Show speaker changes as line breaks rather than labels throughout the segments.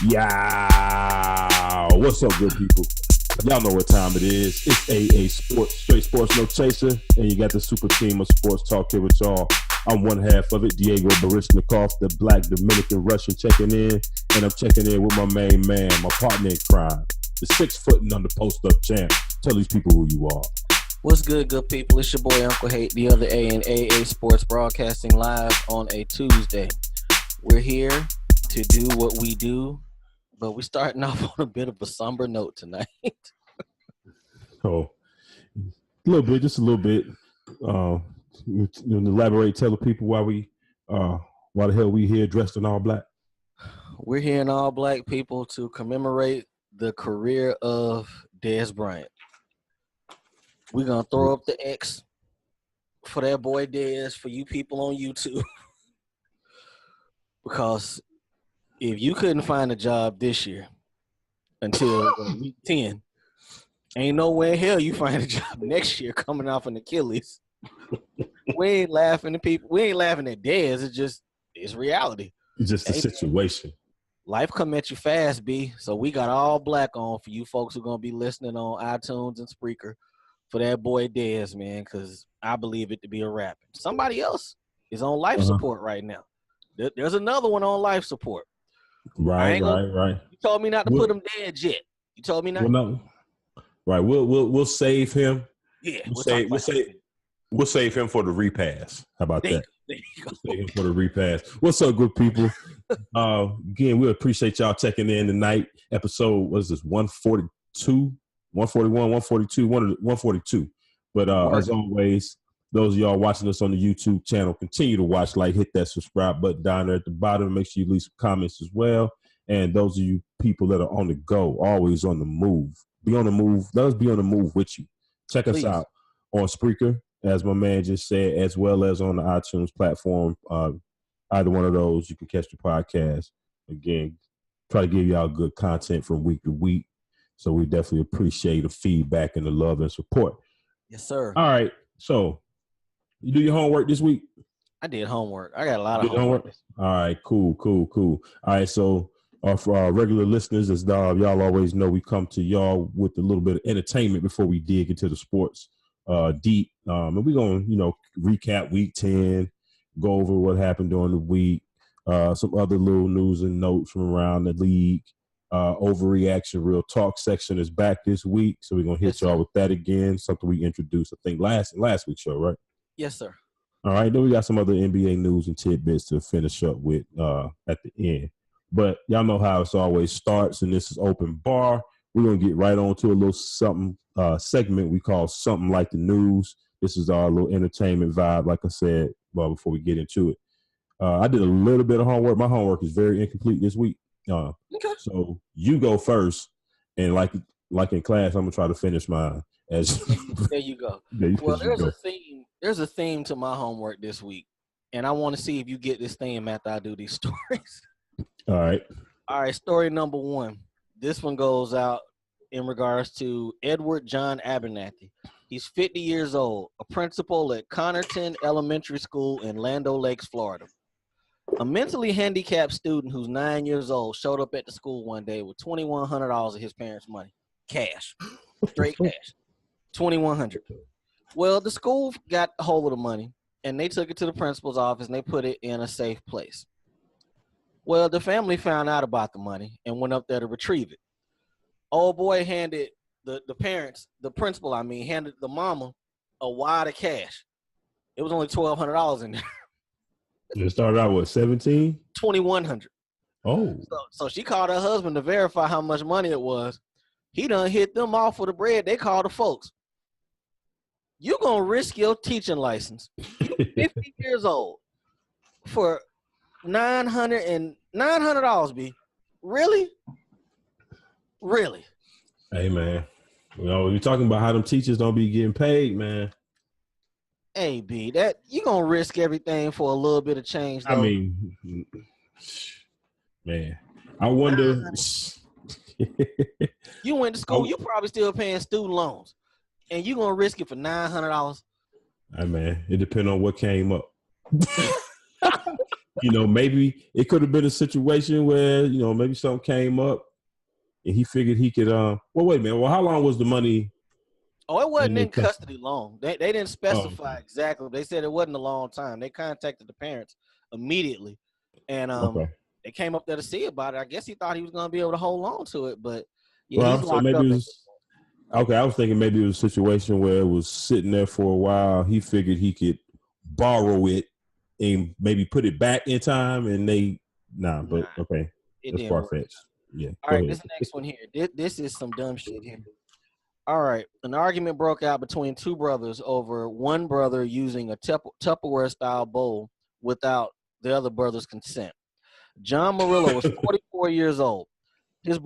Yeah, what's up, good people? Y'all know what time it is. It's AA Sports, straight sports, no chaser, and you got the super team of sports talk here with y'all. I'm one half of it, Diego Barishnikov, the black Dominican Russian checking in, and I'm checking in with my main man, my partner in crime, the 6-foot and under post-up champ. Tell these people who you are.
What's good people? It's your boy Uncle Hate, the other A in AA Sports, broadcasting live on a Tuesday. We're here to do what we do, but we're starting off on a bit of a somber note tonight.
Oh, a little bit, just a little bit. Elaborate, tell the people why the hell we here dressed in all black.
We're here in all black, people, to commemorate the career of Dez Bryant. We're gonna throw up the X for that boy Dez for you people on YouTube, because if you couldn't find a job this year until week 10, ain't nowhere in hell you find a job next year coming off an Achilles. We ain't laughing at people. We ain't laughing at Dez. It's reality.
It's just a situation.
Life come at you fast, B. So we got all black on for you folks who are going to be listening on iTunes and Spreaker for that boy Dez, man, because I believe it to be a wrap. Somebody else is on life support right now. There's another one on life support. Right. You told me not to put him dead yet. You told me not.
Well, no. Right. We'll save him.
Yeah.
We'll save him for the repass. How about that?
There you go.
We'll save him for the repass. What's up, good people? Again, we appreciate y'all checking in tonight. Episode, what is this? 142, 141, 142, 142. But as always, those of y'all watching us on the YouTube channel, continue to watch, hit that subscribe button down there at the bottom. Make sure you leave some comments as well. And those of you people that are on the go, always on the move, be on the move. Let us be on the move with you. Check us out on Spreaker, as my man just said, as well as on the iTunes platform. Either one of those, you can catch the podcast. Again, try to give y'all good content from week to week. So we definitely appreciate the feedback and the love and support.
Yes, sir.
All right. So you do your homework this week?
I did homework. I got a lot of homework.
All right, cool. All right, so for our regular listeners, as y'all always know, we come to y'all with a little bit of entertainment before we dig into the sports deep. And we're going to, recap week 10, go over what happened during the week, some other little news and notes from around the league. Overreaction Real Talk section is back this week, so we're going to hit y'all with that again, something we introduced, I think, last week's show, right?
Yes, sir.
All right, then we got some other NBA news and tidbits to finish up with at the end. But y'all know how it's always starts, and this is open bar. We're going to get right on to a little something segment we call Something Like the News. This is our little entertainment vibe, like I said, before we get into it. I did a little bit of homework. My homework is very incomplete this week.
Okay.
So you go first, and like in class, I'm going to try to finish mine.
There you go. Well, there's a theme to my homework this week, and I want to see if you get this theme after I do these stories.
All right.
Story number 1. This one goes out in regards to Edward John Abernathy. He's 50 years old, a principal at Connerton Elementary School in Land O'Lakes, Florida. A mentally handicapped student who's 9 years old showed up at the school one day with $2,100 of his parents' money. Cash. Straight cash. $2,100. Well, the school got a hold of the money, and they took it to the principal's office, and they put it in a safe place. Well, the family found out about the money and went up there to retrieve it. Old boy handed the principal, handed the mama a wad of cash. It was only $1,200 in there.
It started out, what, 17?
$2,100.
Oh.
So she called her husband to verify how much money it was. He done hit them off for the bread. They called the folks. You gonna risk your teaching license, 50 years old, for $900, B? Really? Really?
Hey, man. You're talking about how them teachers don't be getting paid, man.
Hey, B, that you gonna risk everything for a little bit of change,
I
though.
mean, man, I wonder.
You went to school, you probably still paying student loans, and you gonna risk it for $900.
Hey, man, it depends on what came up. Maybe it could have been a situation where maybe something came up, and he figured he could. Well, wait a minute. Well, how long was the money?
Oh, it wasn't in custody long. They didn't specify exactly. They said it wasn't a long time. They contacted the parents immediately, and they came up there to see about it. I guess he thought he was going to be able to hold on to it, but yeah, he's locked up.
Okay, I was thinking maybe it was a situation where it was sitting there for a while. He figured he could borrow it and maybe put it back in time, and okay, it's far-fetched. Yeah.
All right, this next one here. This is some dumb shit here. All right, an argument broke out between two brothers over one brother using a Tupperware-style bowl without the other brother's consent. John Murillo was 44 years old. His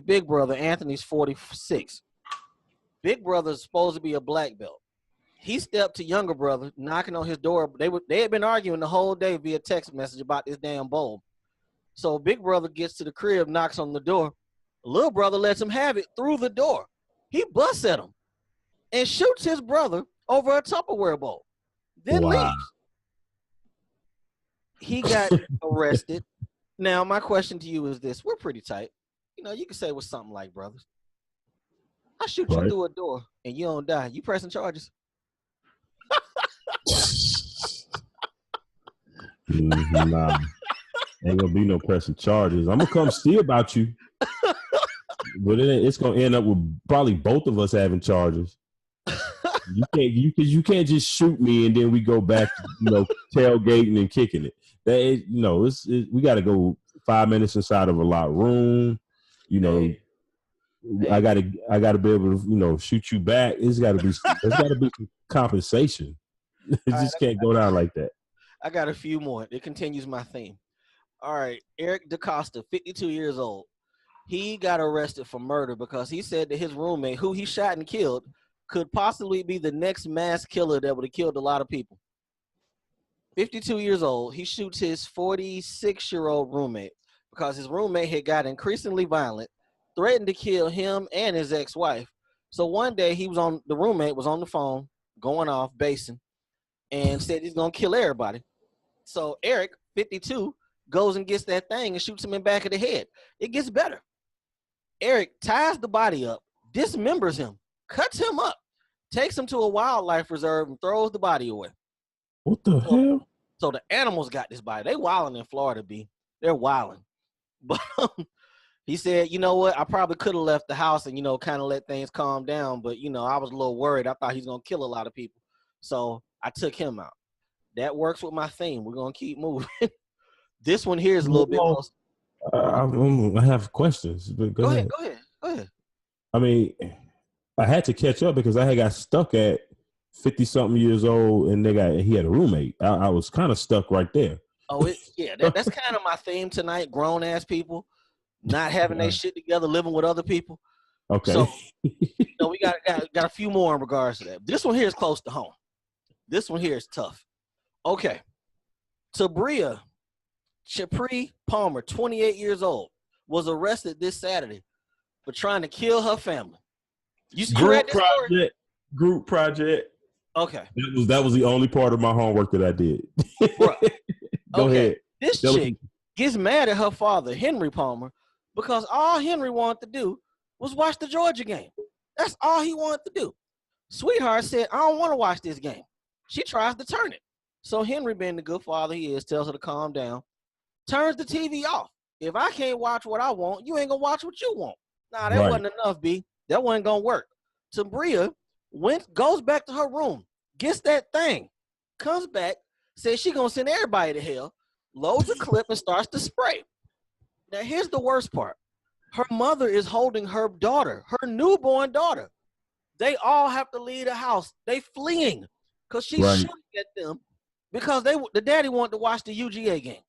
big brother, Anthony's 46. Big brother's supposed to be a black belt. He stepped to younger brother, knocking on his door. They had been arguing the whole day via text message about this damn bowl. So big brother gets to the crib, knocks on the door. Little brother lets him have it through the door. He busts at him and shoots his brother over a Tupperware bowl, then leaves. He got arrested. Now, my question to you is this. We're pretty tight. You can say it was something like brothers. I shoot you through a door and you don't die. You pressing charges?
Nah. Ain't gonna be no pressing charges. I'm gonna come see about you. But it's gonna end up with probably both of us having charges. You can't just shoot me and then we go back to tailgating and kicking it. We got to go 5 minutes inside of a locked room. I gotta be able to shoot you back. There's gotta be some compensation. It just can't go down like that.
I got a few more. It continues my theme. All right, Eric DaCosta, 52 years old. He got arrested for murder because he said that his roommate, who he shot and killed, could possibly be the next mass killer that would have killed a lot of people. 52 years old, he shoots his 46-year-old roommate because his roommate had got increasingly violent, threatened to kill him and his ex-wife. So one day the roommate was on the phone, going off, basing, and said he's going to kill everybody. So Eric, 52, goes and gets that thing and shoots him in the back of the head. It gets better. Eric ties the body up, dismembers him, cuts him up, takes him to a wildlife reserve, and throws the body away.
What the hell?
So the animals got this body. They wilding in Florida, B. They're wilding. But he said, you know what? I probably could have left the house and, kind of let things calm down. But, I was a little worried. I thought he was going to kill a lot of people. So I took him out. That works with my theme. We're going to keep moving. This one here is a little bit closer.
I have questions. But go ahead.
Go ahead.
I mean, I had to catch up because I had got stuck at 50-something years old, and he had a roommate. I was kind of stuck right there.
Oh, that's kind of my theme tonight. Grown ass people not having their shit together, living with other people.
Okay.
So, we got a few more in regards to that. This one here is close to home. This one here is tough. Okay. Chapri Palmer, 28 years old, was arrested this Saturday for trying to kill her family. You read this story?
Group project.
Okay.
That was the only part of my homework that I did. Go ahead.
This chick gets mad at her father, Henry Palmer, because all Henry wanted to do was watch the Georgia game. That's all he wanted to do. Sweetheart said, I don't want to watch this game. She tries to turn it. So Henry, being the good father he is, tells her to calm down, turns the TV off. If I can't watch what I want, you ain't going to watch what you want. Nah, that wasn't enough, B. That wasn't going to work. Tabria goes back to her room, gets that thing, comes back, says she going to send everybody to hell, loads a clip and starts to spray. Now, here's the worst part. Her mother is holding her daughter, her newborn daughter. They all have to leave the house. They fleeing because she's shooting at them because the daddy wanted to watch the UGA game.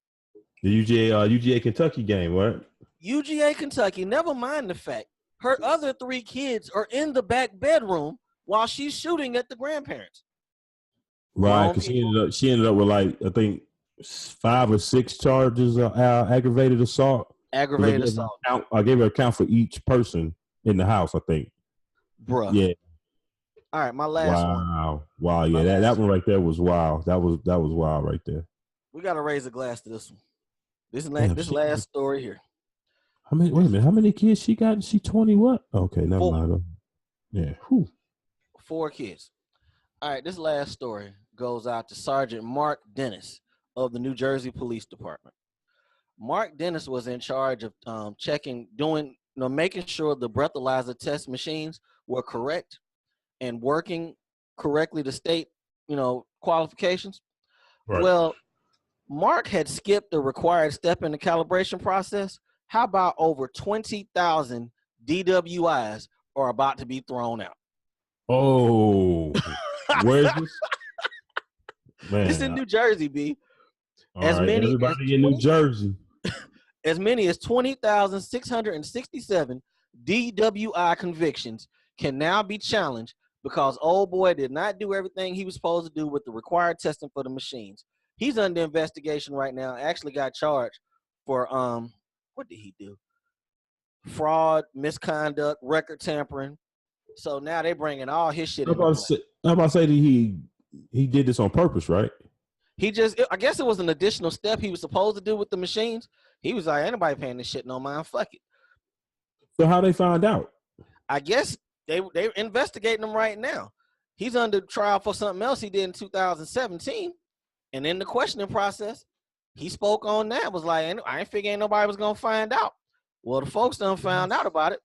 The UGA Kentucky game, right?
UGA Kentucky, never mind the fact Her other 3 kids are in the back bedroom while she's shooting at the grandparents.
Right, because she ended up with like I think 5 or 6 charges of aggravated assault.
Aggravated assault.
I gave her a count for each person in the house. I think.
Bruh.
Yeah.
All right, my last one.
Wow. Yeah, that one right there was wild. That was wild right there.
We gotta raise a glass to this one. This last story here.
Wait a minute. How many kids she got? She 20 what? Okay, never
4.
mind. Yeah. Whew.
4 kids. All right, this last story goes out to Sergeant Mark Dennis of the New Jersey Police Department. Mark Dennis was in charge of making sure the breathalyzer test machines were correct and working correctly to state, qualifications. Right. Well, Mark had skipped the required step in the calibration process. How about over 20,000 DWIs are about to be thrown out?
Oh, where's this? Man,
this in New Jersey, B.
Everybody in New Jersey.
As many as 20,667 DWI convictions can now be challenged because old boy did not do everything he was supposed to do with the required testing for the machines. He's under investigation right now. Actually got charged for what did he do? Fraud, misconduct, record tampering. So now they're bringing all his shit.
I'm about to say that he did this on purpose, right?
I guess it was an additional step he was supposed to do with the machines. He was like, anybody paying this shit no mind, fuck it.
So how they find out?
I guess they're investigating him right now. He's under trial for something else he did in 2017. And in the questioning process, he spoke on that, was like, I ain't figuring nobody was going to find out. Well, the folks done found out about it.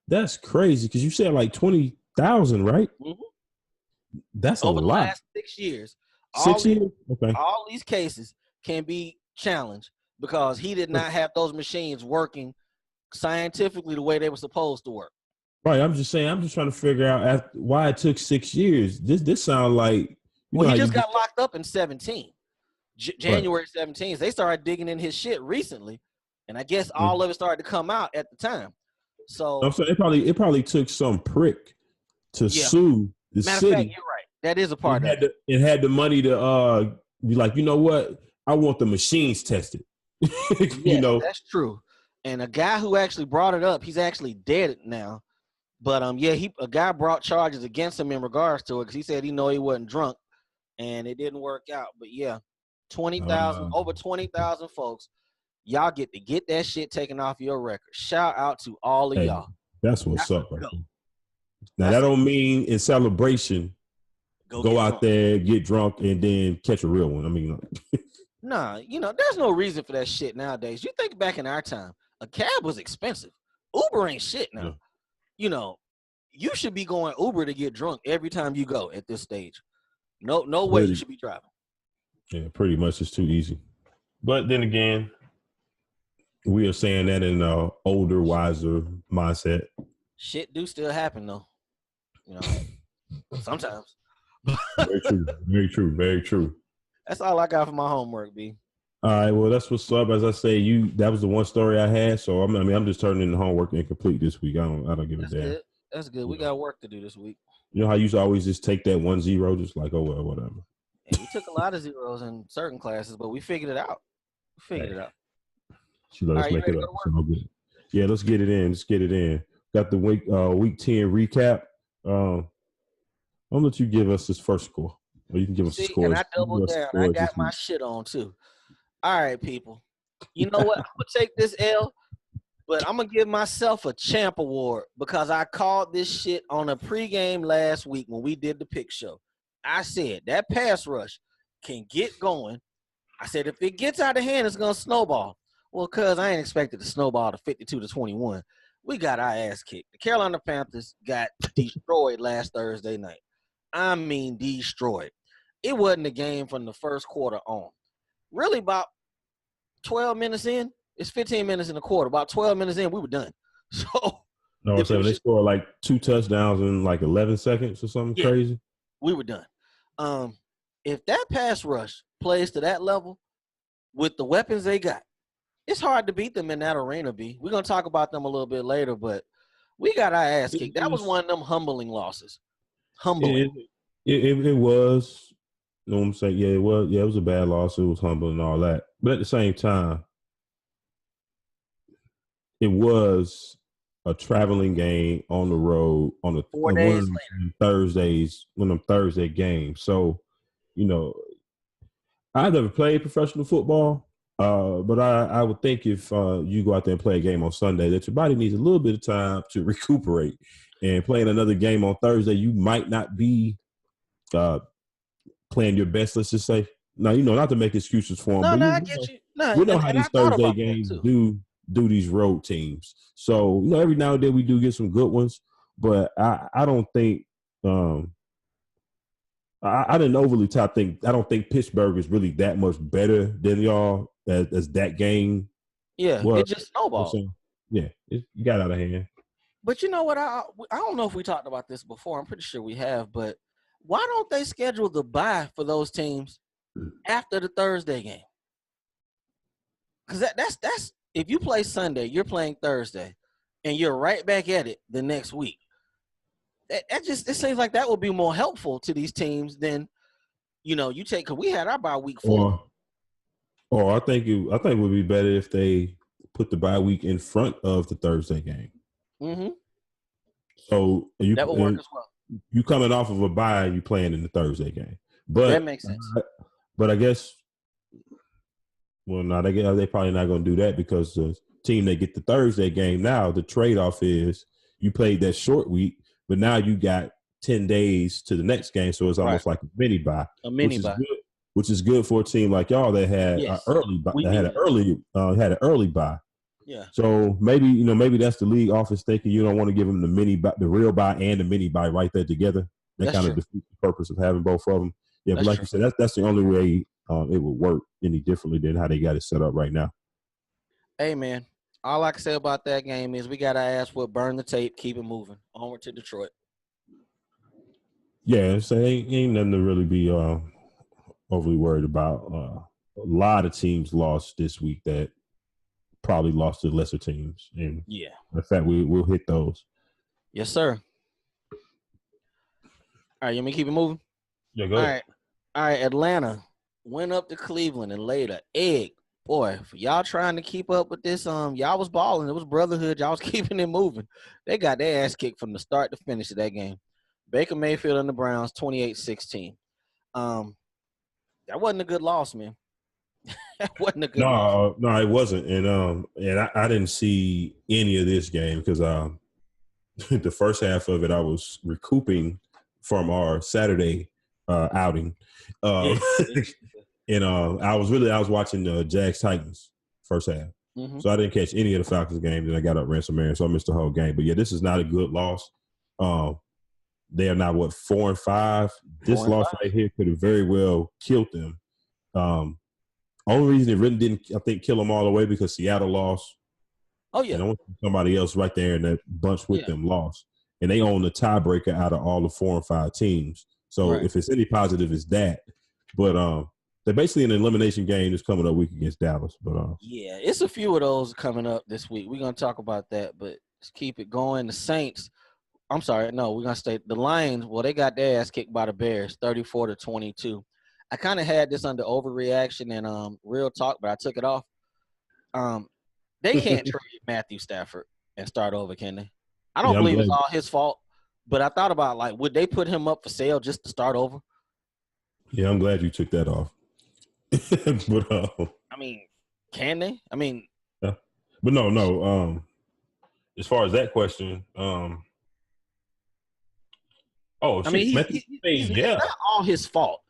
That's crazy because you said like 20,000, right? Mm-hmm. That's
over
a lot.
The last 6 years.
6 years? Okay.
All these cases can be challenged because he did not have those machines working scientifically the way they were supposed to work.
Right. I'm just trying to figure out why it took 6 years. This sounds like.
Well, he just got locked up in 17. January 17th. They started digging in his shit recently. And I guess all of it started to come out at the time. So
I'm saying it probably took some prick to sue the
Matter
city.
Of fact, you're right. That is a part of it.
It had the money to be like, you know what? I want the machines tested.
Yes, that's true. And a guy who actually brought it up, he's actually dead now. But a guy brought charges against him in regards to it because he said he wasn't drunk, and it didn't work out. But 20,000, over 20,000 folks. Y'all get to get that shit taken off your record. Shout out to all of y'all.
That's what's up. Right now, that don't mean in celebration, go out there, get drunk, and then catch a real one. I mean,
nah, there's no reason for that shit nowadays. You think back in our time, a cab was expensive. Uber ain't shit now. Yeah. You should be going Uber to get drunk every time you go at this stage. No way you should be driving.
Yeah, pretty much. It's too easy. But then again, we are saying that in an older, wiser mindset.
Shit do still happen, though. Sometimes.
Very true. Very true. Very true.
That's all I got for my homework, B.
All right. Well, that's what's up. As I say, that was the one story I had. So I'm just turning in the homework incomplete this week. I don't give a damn.
That's good. We got work to do this week.
You know how you always just take that 1-0, just like, oh well, whatever.
And we took a lot of zeros in certain classes, but we figured it out. It out.
She let us make it up. So good. Yeah, let's get it in. Got the week 10 recap. I'll let you give us this first score. Or you can give us the score.
And I doubled down. I got my shit on too. All right, people. You know what? I'm gonna take this L, but I'm gonna give myself a champ award because I called this shit on a pregame last week when we did the pick show. I said that pass rush can get going. I said if it gets out of hand, it's gonna snowball. Well, cuz I ain't expected to snowball to 52-21. We got our ass kicked. The Carolina Panthers got destroyed last Thursday night. I mean destroyed. It wasn't a game from the first quarter on. Really about 12 minutes in, it's 15 minutes in the quarter. About 12 minutes in, we were done. So
no, so they scored like 2 touchdowns in like 11 seconds or something crazy.
We were done. If that pass rush plays to that level with the weapons they got, it's hard to beat them in that arena, B. We're going to talk about them a little bit later, but We got our ass kicked. That was one of them humbling losses. Humbling.
It was. You know what I'm saying? Yeah, it was. Yeah, it was a bad loss. It was humbling and all that. But at the same time, it was a traveling game on the road on
4 days later.
One of them Thursday games. So, you know, I never played professional football, but I would think if you go out there and play a game on Sunday, that your body needs a little bit of time to recuperate. And playing another game on Thursday, you might not be playing your best. Let's just say, now not to make excuses for them, but
I get you. No,
we know how these Thursday
games
do these road teams. So every now and then we do get some good ones, but I don't think. I didn't overly top think. I don't think Pittsburgh is really that much better than y'all as that game.
Yeah, it just snowballed.
Yeah, it got out of hand.
But you know what? I don't know if we talked about this before. I'm pretty sure we have. But why don't they schedule the bye for those teams after the Thursday game? Because that's if you play Sunday, you're playing Thursday, and you're right back at it the next week. It seems like that would be more helpful to these teams than you take, because we had our bye week 4.
Or I think it would be better if they put the bye week in front of the Thursday game.
Mm-hmm.
So
that would work as well.
You coming off of a bye, you playing in the Thursday game, but
that makes sense.
But I guess, well, no, they probably not going to do that, because the team that get the Thursday game now, the trade off is you played that short week. But now you got 10 days to the next game, so it's almost like a mini bye. Which is good for a team like y'all that had an early bye. Had an early bye.
Yeah.
So maybe that's the league office thinking you don't want to give them the real bye and the mini bye right there together. That kind of defeats the purpose of having both of them. Yeah, but like you said, that's the only way it would work any differently than how they got it set up right now.
Hey, man. All I can say about that game is we got our ass whooped, burn the tape, keep it moving. Onward to Detroit.
Yeah, so ain't nothing to really be overly worried about. A lot of teams lost this week that probably lost to lesser teams. And in fact, we'll hit those.
Yes, sir. All right, you want me to keep it moving?
Yeah, go ahead.
All right, Atlanta went up to Cleveland and laid an egg. Boy, for y'all trying to keep up with this, y'all was balling. It was brotherhood. Y'all was keeping it moving. They got their ass kicked from the start to finish of that game. Baker Mayfield and the Browns, 28-16. That wasn't a good loss, man. That wasn't a good loss.
No, it wasn't. And I didn't see any of this game because the first half of it I was recouping from our Saturday outing. And I was watching Jags Titans first half, so I didn't catch any of the Falcons game. Then I got up, ran some errands, so I missed the whole game. But yeah, this is not a good loss. They are now 4-5. This loss right here could have very well killed them. Only reason it really didn't, I think, kill them all the way because Seattle lost.
Oh yeah,
and somebody else right there in that bunch with them lost, and they own the tiebreaker out of all the 4 and 5 teams. So if it's any positive, it's that. But they're basically in an elimination game that's coming up week against Dallas. But
yeah, it's a few of those coming up this week. We're gonna talk about that, but let's keep it going. The Saints. I'm sorry, no, we're gonna stay. The Lions. Well, they got their ass kicked by the Bears, 34-22. I kind of had this under overreaction and real talk, but I took it off. They can't trade Matthew Stafford and start over, can they? I don't believe it's all his fault, but I thought about would they put him up for sale just to start over?
Yeah, I'm glad you took that off. But
I mean, can they? I mean,
but no. As far as that question,
he's not all his fault,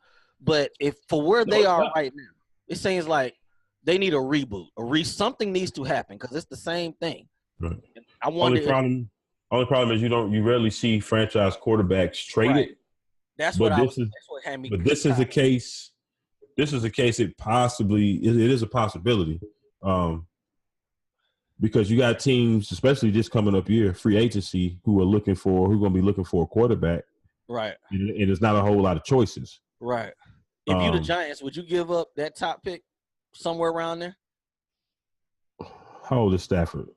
but if for where they are right now, it seems like they need a reboot. Something needs to happen because it's the same thing.
Right.
I wonder.
Only problem is you rarely see franchise quarterbacks traded.
Right. That's what had me.
But this is a case. This is a case. It is a possibility, because you got teams, especially this coming up year, free agency, who are going to be looking for a quarterback.
Right.
And there's not a whole lot of choices.
Right. If you the Giants, would you give up that top pick somewhere around there?
How old is Stafford?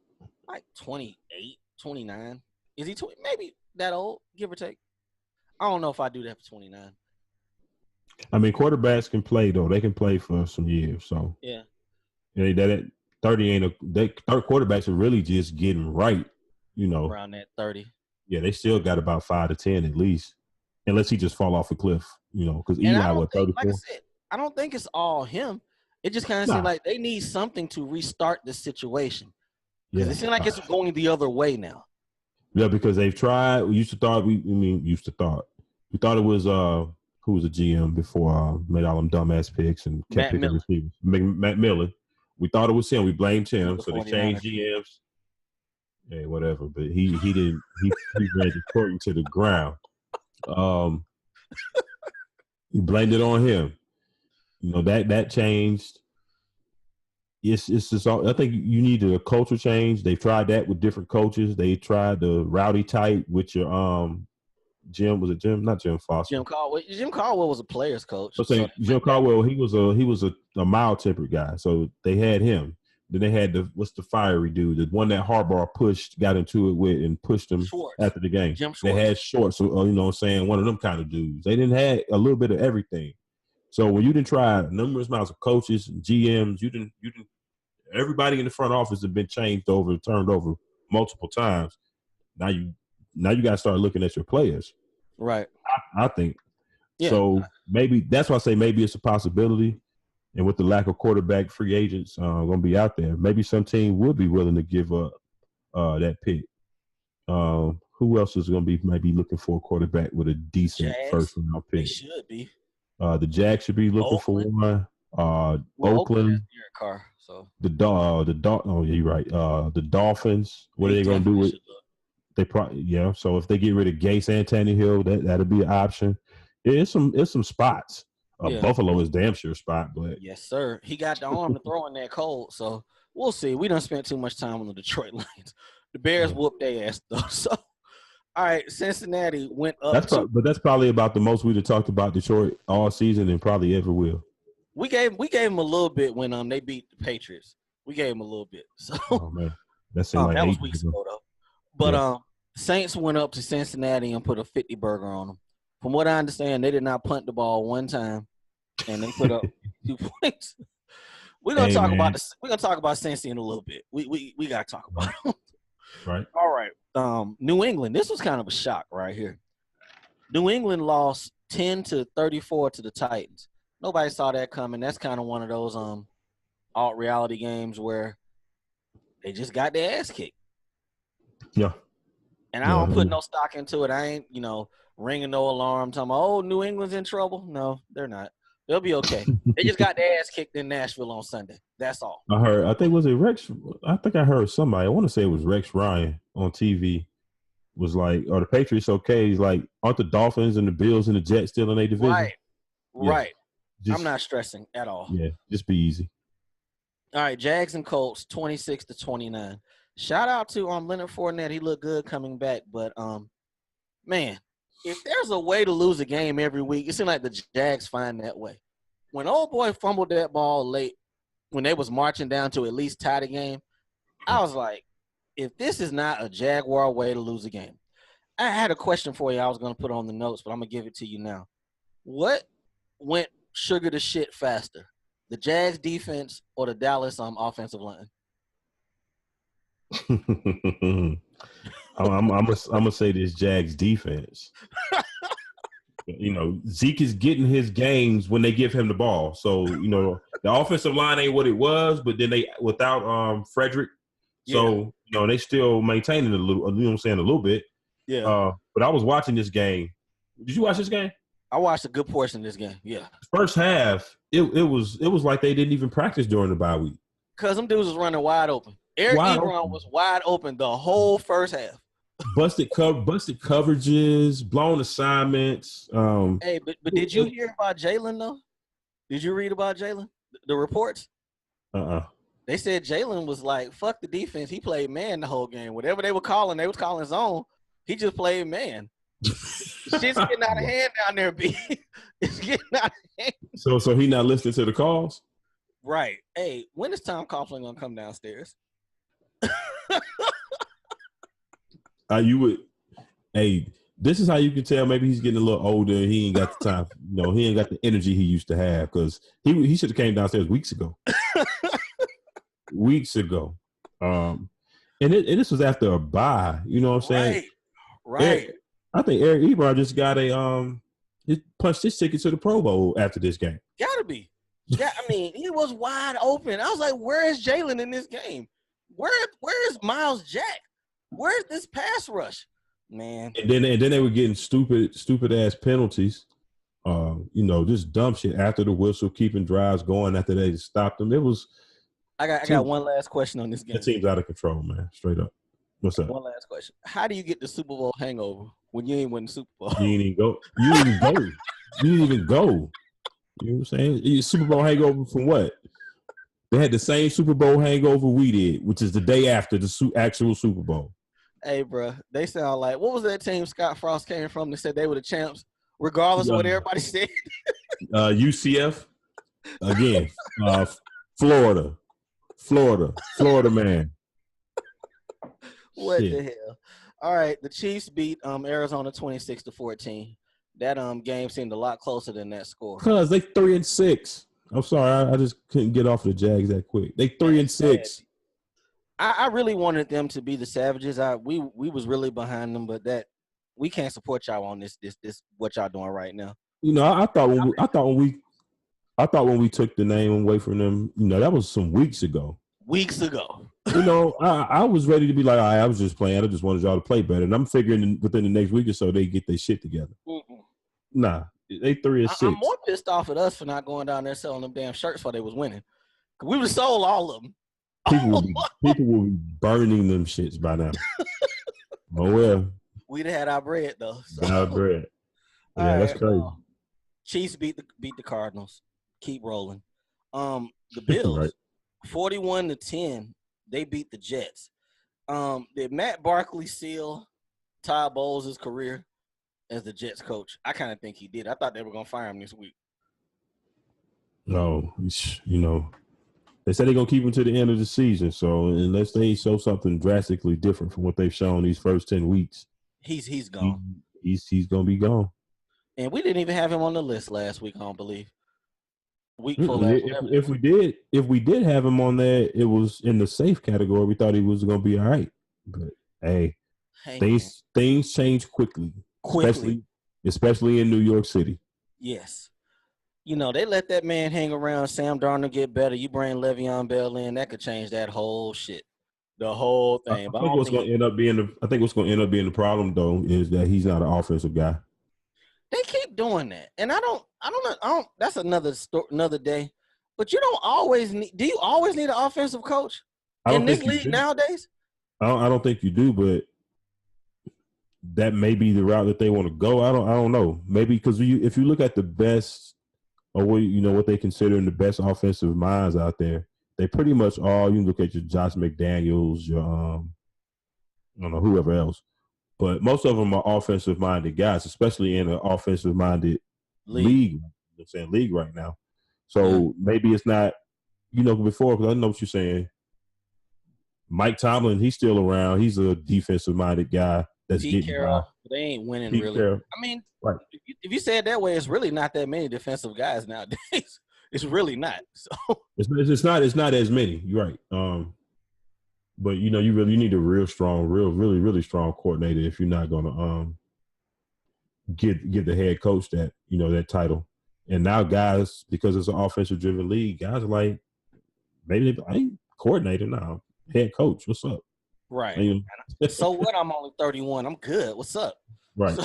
Like 28, 29. Is he maybe that old, give or take? I don't know if I do that for 29.
I mean, quarterbacks can play though. They can play for some years. So
yeah,
that 30 ain't a. Third quarterbacks are really just getting right.
Around that 30.
Yeah, they still got about 5 to 10 at least, unless he just fall off a cliff. Because
And I
Eli,
don't think, like I
34?
said, I don't think it's all him. It just kind of
Nah.
seems like they need something to restart the situation because
Yeah.
it seems like it's going the other way now.
Yeah, because they've tried. We thought it was who was the GM before made all them dumbass picks and kept picking receivers. Matt Miller. We thought it was him. We blamed him, so they changed GMs. Hey, whatever. But he didn't. He ran Detroit into the ground. He blamed it on him. That changed. It's just all. I think you need a culture change. They've tried that with different coaches. They tried the rowdy type with your Jim. Was it Jim? Not Jim Foster.
Jim Caldwell. Jim Caldwell was a player's coach.
I'm saying Jim Caldwell. He was a mild tempered guy. So they had him. Then they had what's the fiery dude, the one that Harbaugh got into it with and pushed him
Schwartz.
after the game.
Jim Schwartz.
They had Schwartz, so what I'm saying, one of them kind of dudes. They didn't have a little bit of everything. So when you didn't try numerous amounts of coaches, GMs, you didn't. Everybody in the front office has been turned over multiple times. Now you got to start looking at your players.
Right.
I think.
Yeah.
So maybe that's why I say maybe it's a possibility. And with the lack of quarterback free agents going to be out there, maybe some team would be willing to give up that pick. Who else is going to be maybe looking for a quarterback with a decent first round pick?
They should be.
The Jags should be looking for one. Oakland.
Carr, so
oh yeah, you're right. The Dolphins. What are they going to do with? They probably So if they get rid of Gase and Tannehill, that'll be an option. It's some spots. Buffalo is damn sure a spot, but
yes, sir. He got the arm to throw in that cold, so we'll see. We done spent too much time on the Detroit Lions. The Bears whooped their ass though. So, all right, Cincinnati went up.
But that's probably about the most we've talked about Detroit all season and probably ever will.
We gave them a little bit when they beat the Patriots. We gave them a little bit. So,
oh man, that seemed like
that was weeks ago though. But Saints went up to Cincinnati and put a 50 burger on them. From what I understand, they did not punt the ball one time, and they put up 2 points. We're gonna talk about this. We're gonna talk about Cincy in a little bit. We gotta talk about it.
Right.
All right. New England. This was kind of a shock right here. New England lost 10-34 to the Titans. Nobody saw that coming. That's kind of one of those alt reality games where they just got their ass kicked.
Yeah.
And I don't put no stock into it. I ain't, ringing no alarm talking about, oh, New England's in trouble. No, they're not. They'll be okay. They just got their ass kicked in Nashville on Sunday. That's all.
I think I heard somebody, I want to say it was Rex Ryan on TV, was like, are the Patriots okay? He's like, aren't the Dolphins and the Bills and the Jets still in their division?
Right. I'm not stressing at all.
Yeah, just be easy.
All right, Jags and Colts, 26-29. Shout out to Leonard Fournette. He looked good coming back, but man, if there's a way to lose a game every week, it seems like the Jags find that way. When old boy fumbled that ball late, when they was marching down to at least tie the game, I was like, if this is not a Jaguar way to lose a game. I had a question for you I was going to put on the notes, but I'm going to give it to you now. What went sugar to shit faster, the Jags defense or the Dallas offensive line?
I'm gonna say this Jags defense. Zeke is getting his games when they give him the ball. So the offensive line ain't what it was, but then they without Frederick, so they still maintaining a little. You know what I'm saying, a little bit.
Yeah.
But I was watching this game. Did you watch this game?
I watched a good portion of this game. Yeah.
First half, it was like they didn't even practice during the bye week.
Cause them dudes was running wide open. Eric Ebron was wide open the whole first half.
busted coverages, blown assignments.
Hey, but did you hear about Jalen though? Did you read about Jalen? The reports? They said Jalen was like, fuck the defense. He played man the whole game. Whatever they was calling zone. He just played man. Shit's getting out of hand down there, B. It's getting out of hand.
So he not listening to the calls?
Right. Hey, when is Tom Coughlin gonna come downstairs?
You would. Hey, this is how you can tell. Maybe he's getting a little older. And he ain't got the time. He ain't got the energy he used to have because he should have came downstairs weeks ago. Weeks ago. And this was after a bye. You know what I'm saying?
Right.
I think Eric Ebron just got he punched his ticket to the Pro Bowl after this game.
Gotta be. Yeah, I mean, he was wide open. I was like, where is Jalen in this game? Where is Miles Jack? Where's this pass rush? Man. And
then they were getting stupid ass penalties. Just dumb shit after the whistle, keeping drives going after they stopped them. It was.
I got one last question on this game.
The team's out of control, man. Straight up. What's up?
One last question. How do you get the Super Bowl hangover when you ain't win the Super Bowl?
You didn't even go. You didn't even go. You know what I'm saying? Super Bowl hangover from what? They had the same Super Bowl hangover we did, which is the day after the actual Super Bowl.
Hey, bro, they sound like, what was that team Scott Frost came from? They said they were the champs, regardless of what everybody said.
UCF, again, Florida man.
What Shit. The hell? All right, the Chiefs beat Arizona 26-14. That game seemed a lot closer than that score.
Cause they 3-6. I'm sorry, I just couldn't get off the Jags that quick. They 3-6.
I really wanted them to be the Savages. We was really behind them, but that we can't support y'all on this what y'all doing right now.
I thought when we took the name away from them, that was some weeks ago. I was ready to be like, I was just playing. I just wanted y'all to play better, and I'm figuring within the next week or so they get their shit together. Mm-mm. Nah, they 3-6.
I'm more pissed off at us for not going down there selling them damn shirts while they was winning. We would have sold all of them.
People will be burning them shits by now. Oh well.
We'd have had our bread though. So.
Our bread. Yeah, that's crazy.
Chiefs beat the Cardinals. Keep rolling. The Bills, right. 41-10. They beat the Jets. Did Matt Barkley seal Todd Bowles' career as the Jets coach? I kind of think he did. I thought they were gonna fire him this week.
No, they said they're going to keep him to the end of the season. So unless they show something drastically different from what they've shown these first 10 weeks,
he's gone.
He's going to be gone.
And we didn't even have him on the list last week, I don't believe. Week 4
if we did have him on there, it was in the safe category. We thought he was going to be all right. But hey things change quickly. Especially in New York City.
Yes. They let that man hang around. Sam Darnold get better. You bring Le'Veon Bell in, that could change that whole shit, the whole thing.
I think what's going to end up being the problem though is that he's not an offensive guy.
They keep doing that, and I don't know. That's another day. But you don't always need. Do you always need an offensive coach in this league nowadays?
I don't think you do, but that may be the route that they want to go. I don't know. Maybe because if you look at the best. Or what they consider the best offensive minds out there, they pretty much all. You can look at your Josh McDaniels, your I don't know whoever else, but most of them are offensive minded guys, especially in an offensive minded league. I'm saying league right now. So maybe it's not before because I know what you're saying. Mike Tomlin, he's still around. He's a defensive minded guy. That's
Pete Carroll, they ain't winning Pete really. Carroll. I mean, right. If you say it that way, it's really not that many defensive guys nowadays. It's really not. So
it's not as many. You're right. But you need a really strong coordinator if you're not gonna give the head coach that that title. And now guys, because it's an offensive driven league, guys are like, maybe I ain't coordinator now, head coach. What's up?
Right. So what? I'm only 31. I'm good. What's up?
Right.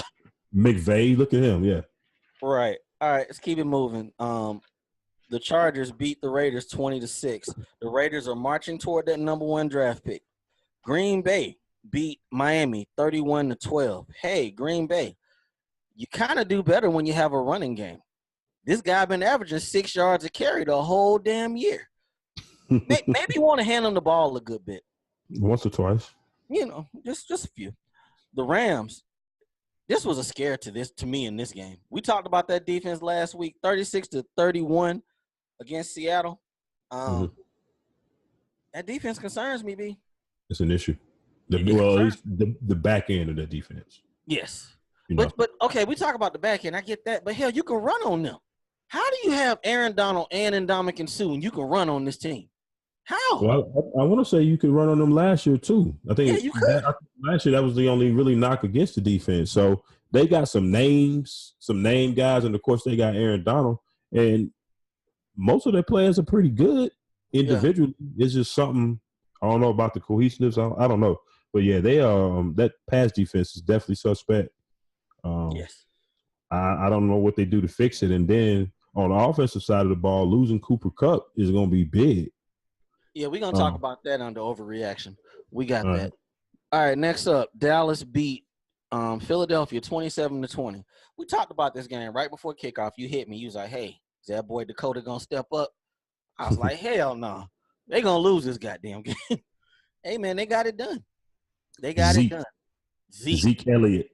McVay, look at him. Yeah.
Right. All right. Let's keep it moving. The Chargers beat the Raiders 20-6. The Raiders are marching toward that number 1 draft pick. Green Bay beat Miami 31-12. Hey, Green Bay, you kind of do better when you have a running game. This guy been averaging 6 yards a carry the whole damn year. Maybe you want to hand him the ball a good bit.
Once or twice.
Just a few. The Rams, this was a scare to me in this game. We talked about that defense last week, 36-31 against Seattle. That defense concerns me, B.
It's an issue. Well, at least the back end of the defense.
Yes.
You know?
But okay, we talk about the back end. I get that. But hell, you can run on them. How do you have Aaron Donald and Ndamukong Suh and you can run on this team? How?
Well, I want to say you could run on them last year too. I think
you could.
Last year that was the only really knock against the defense. So they got some name guys, and of course they got Aaron Donald, and most of their players are pretty good individually. Yeah. It's just something I don't know about the cohesiveness. I don't know, but yeah, they that pass defense is definitely suspect.
Yes,
I don't know what they do to fix it, and then on the offensive side of the ball, losing Cooper Kupp is going to be big.
Yeah, we're going to talk about that under overreaction. We got that. All right, next up, Dallas beat Philadelphia 27-20. We talked about this game right before kickoff. You hit me. You was like, hey, is that boy Dakota going to step up? I was like, hell no. They're going to lose this goddamn game. Hey, man, they got it done. They got it done.
Zeke Elliott.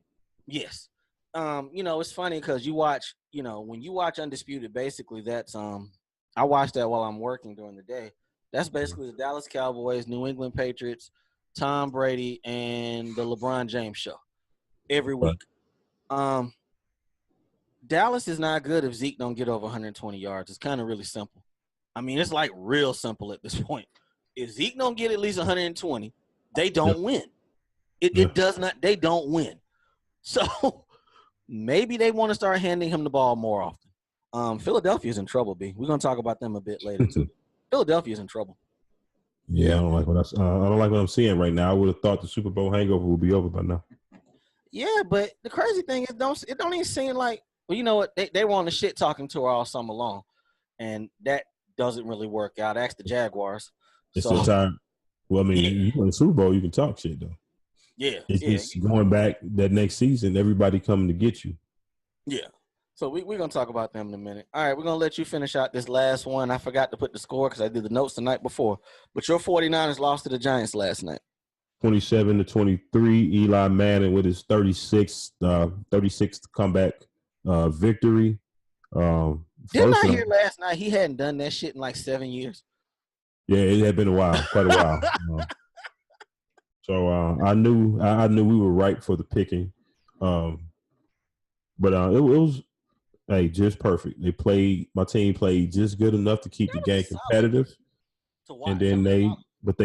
Yes. It's funny because you watch, when you watch Undisputed, basically that's I watch that while I'm working during the day. That's basically the Dallas Cowboys, New England Patriots, Tom Brady, and the LeBron James show every week. Dallas is not good if Zeke don't get over 120 yards. It's kind of really simple. I mean, it's like real simple at this point. If Zeke don't get at least 120, they don't win. It does not. They don't win. So maybe they want to start handing him the ball more often. Philadelphia's in trouble, B. We're gonna talk about them a bit later too. Philadelphia's in trouble.
Yeah, I don't like what I'm seeing right now. I would have thought the Super Bowl hangover would be over by now.
Yeah, but the crazy thing is, it don't even seem like. Well, you know what? They were on the shit talking tour all summer long, and that doesn't really work out. Ask the Jaguars.
It's the time. Well, I mean, you win the Super Bowl, you can talk shit though.
Yeah,
it's just going back that next season. Everybody coming to get you.
Yeah. So we're going to talk about them in a minute. All right, we're going to let you finish out this last one. I forgot to put the score because I did the notes the night before. But your 49ers lost to the Giants last night.
27-23. Eli Manning with his 36th comeback victory.
Didn't I hear last night he hadn't done that shit in like 7 years?
Yeah, it had been a while, quite a while. So I knew we were ripe for the picking. But it was just perfect. My team played just good enough to keep the game competitive. And then they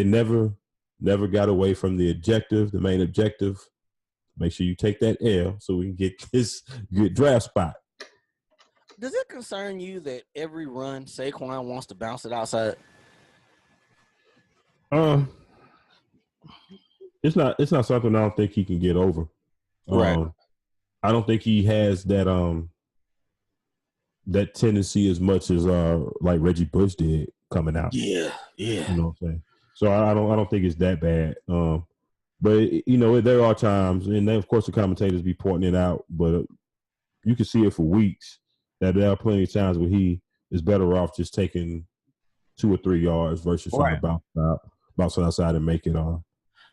never got away from the main objective. Make sure you take that L so we can get this good draft spot.
Does it concern you that every run Saquon wants to bounce it outside?
It's not something I don't think he can get over.
Right.
I don't think he has that tendency as much as like Reggie Bush did coming out.
Yeah.
You know what I'm saying? So I don't think it's that bad. But there are times, and then of course the commentators be pointing it out, but you can see it for weeks that there are plenty of times where he is better off just taking 2 or 3 yards versus trying to bounce outside and make it on.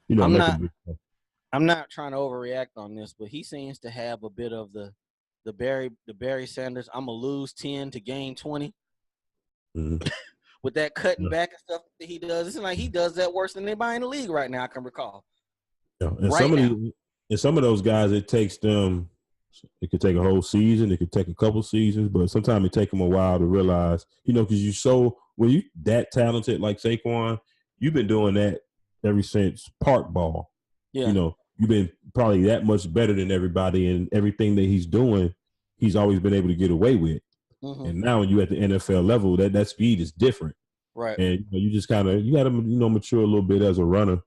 I'm not trying to overreact on this, but he seems to have a bit of the Barry Sanders. I'm gonna lose 10 to gain 20.
Mm-hmm.
With that cutting back and stuff that he does, it's like he does that worse than anybody in the league right now. I can recall.
Yeah, and some of those guys, it takes them. It could take a whole season. It could take a couple seasons, but sometimes it takes them a while to realize, because when you that talented like Saquon, you've been doing that ever since park ball.
Yeah.
You've been probably that much better than everybody, and everything that he's doing, he's always been able to get away with. Mm-hmm. And now when you at the NFL level, that speed is different.
Right.
And you just kind of, you got to, mature a little bit as a runner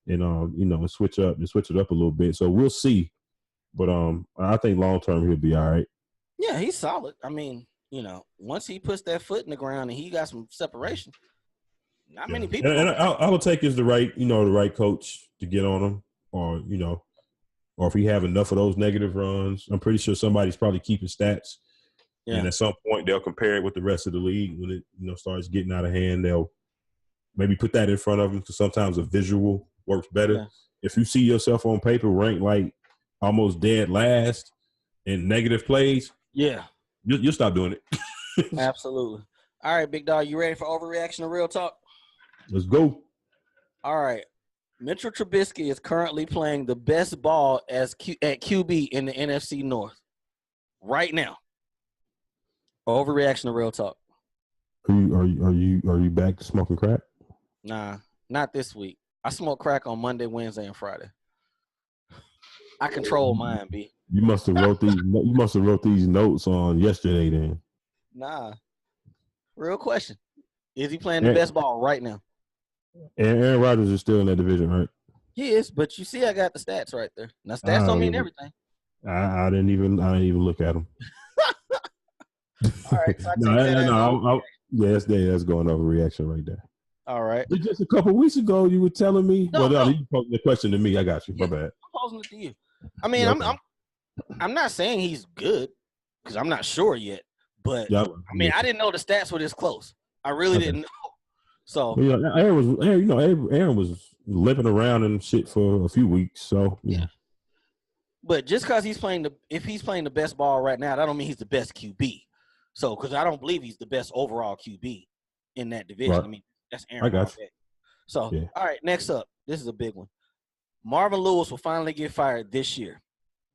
and, and switch it up a little bit. So we'll see. But I think long term he'll be all right.
Yeah, he's solid. I mean, once he puts that foot in the ground and he got some separation, not many people.
And I would take is the right coach to get on him, or if he have enough of those negative runs. I'm pretty sure somebody's probably keeping stats. Yeah. And at some point they'll compare it with the rest of the league when it starts getting out of hand. They'll maybe put that in front of them because sometimes a visual works better. Yeah. If you see yourself on paper ranked like almost dead last in negative plays, you'll stop doing it.
Absolutely. All right, big dog, you ready for overreaction or real talk?
Let's go.
All right. Mitchell Trubisky is currently playing the best ball at QB in the NFC North right now. Overreaction to real talk.
Are you back to smoking crack?
Nah, not this week. I smoke crack on Monday, Wednesday, and Friday. I control mine, B.
You must have wrote these notes on yesterday then.
Nah. Real question. Is he playing the best ball right now?
And Aaron Rodgers is still in that division, right?
He is, but you see I got the stats right there. Now stats don't mean everything.
I didn't even look at them.
All right, so
that's going overreaction right there.
All right.
But just a couple weeks ago, you were telling me.
No.
You posed the question to me. I got you. My bad.
I'm posing it to you. I mean, I'm not saying he's good because I'm not sure yet. But I mean, I didn't know the stats were this close. I really didn't know. So
Aaron was limping around and shit for a few weeks. So yeah.
But just because if he's playing the best ball right now, that don't mean he's the best QB. So because I don't believe he's the best overall QB in that division. Right. I mean, that's Aaron.
I got you.
So all right, next up, this is a big one. Marvin Lewis will finally get fired this year.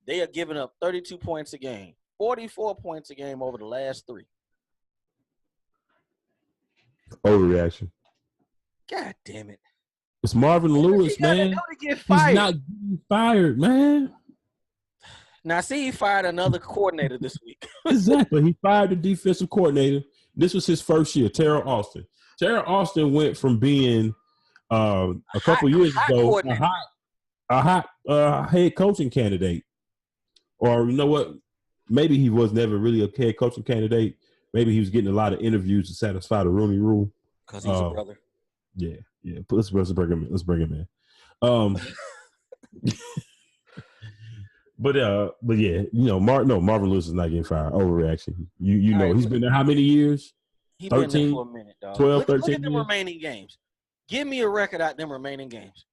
They are giving up 32 points a game, 44 points a game over the last 3.
Overreaction.
God damn it.
It's Marvin Lewis, man. He's not getting fired, man.
Now, see, he fired another coordinator this week.
Exactly. He fired the defensive coordinator. This was his first year, Terrell Austin. Terrell Austin went from being a couple years ago a hot head coaching candidate. Or you know what? Maybe he was never really a head coaching candidate. Maybe he was getting a lot of interviews to satisfy the Rooney Rule.
Because he's a brother.
Yeah. Let's bring him in. But yeah, Marvin Lewis is not getting fired. Overreaction. You know, he's been there how many years?
He's been there for a minute, dog.
12, 13
look at them remaining games. Give me a record out them remaining games.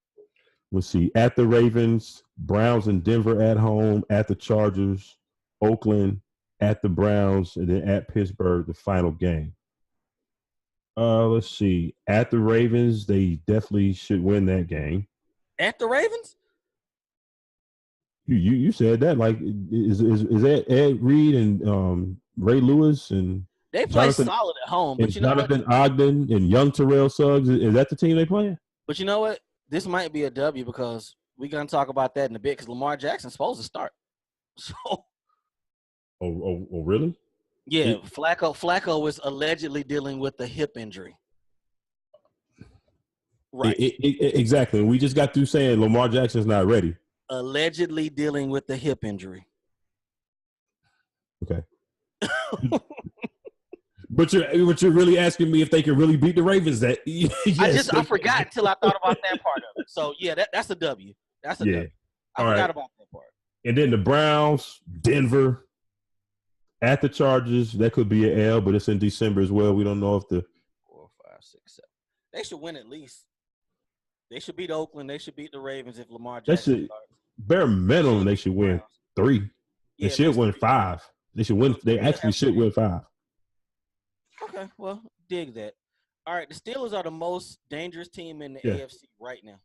Let's see. At the Ravens, Browns and Denver at home, at the Chargers, Oakland, at the Browns, and then at Pittsburgh, the final game. Let's see. At the Ravens, they definitely should win that game.
At the Ravens?
You said that. Like, is that Ed Reed and Ray Lewis and
they play solid at home, but
Jonathan Ogden and young Terrell Suggs? Is that the team they playing?
But you know what? This might be a W because we're gonna talk about that in a bit because Lamar Jackson's supposed to start. So.
Oh, really?
Yeah, Flacco is allegedly dealing with a hip injury. Right.
Exactly. We just got through saying Lamar Jackson's not ready.
Allegedly dealing with the hip injury.
Okay. But you're really asking me if they can really beat the Ravens? That yes,
I forgot until I thought about that part of it. So yeah, that's a W. That's a W. I forgot about that part.
And then the Browns, Denver. At the Chargers, that could be an L, but it's in December as well. We don't know if
4, 5, 6, 7. They should win at least. They should beat Oakland. They should beat the Ravens if Lamar Jackson starts.
Bare minimum, they should win 3. They should win 5. They should win. They actually should win 5.
Okay, well, dig that. All right, the Steelers are the most dangerous team in the AFC right now.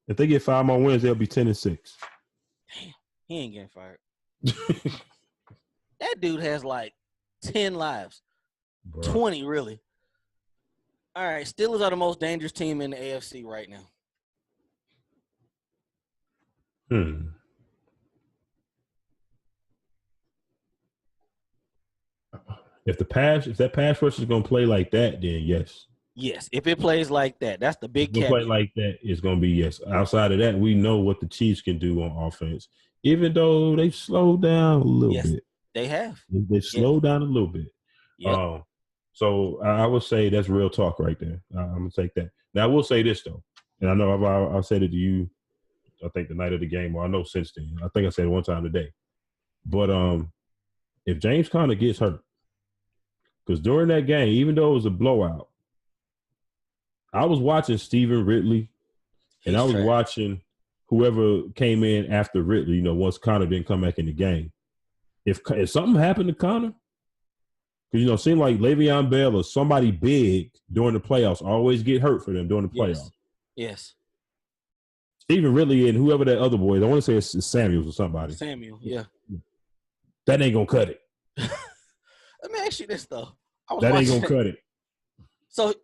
If they get 5 more wins, they'll be 10-6.
Damn, he ain't getting fired. That dude has like 10 lives. Bro. 20, really. All right, Steelers are the most dangerous team in the AFC right now.
If that pass rush is going to play like that, then yes.
Yes, if it plays like that, that's the big
play like that, it's going to be yes. Outside of that, we know what the Chiefs can do on offense, even though they've slowed down a little bit.
They have.
They slowed down a little bit. Yep. So I would say that's real talk right there. I'm going to take that. Now, I will say this, though, and I know I've said it to you, I think the night of the game, or I know since then. I think I said it one time today. But if James Conner gets hurt, because during that game, even though it was a blowout, I was watching Stephen Ridley, and I was watching whoever came in after Ridley, once Conner didn't come back in the game. If something happened to Conner, because, it seemed like Le'Veon Bell or somebody big during the playoffs always get hurt for them during the playoffs.
Yes.
Stephen Ridley and whoever that other boy. I want to say it's Samuels or somebody.
Samuel, yeah.
That ain't gonna cut it.
Let me ask you this though.
That ain't gonna cut it.
So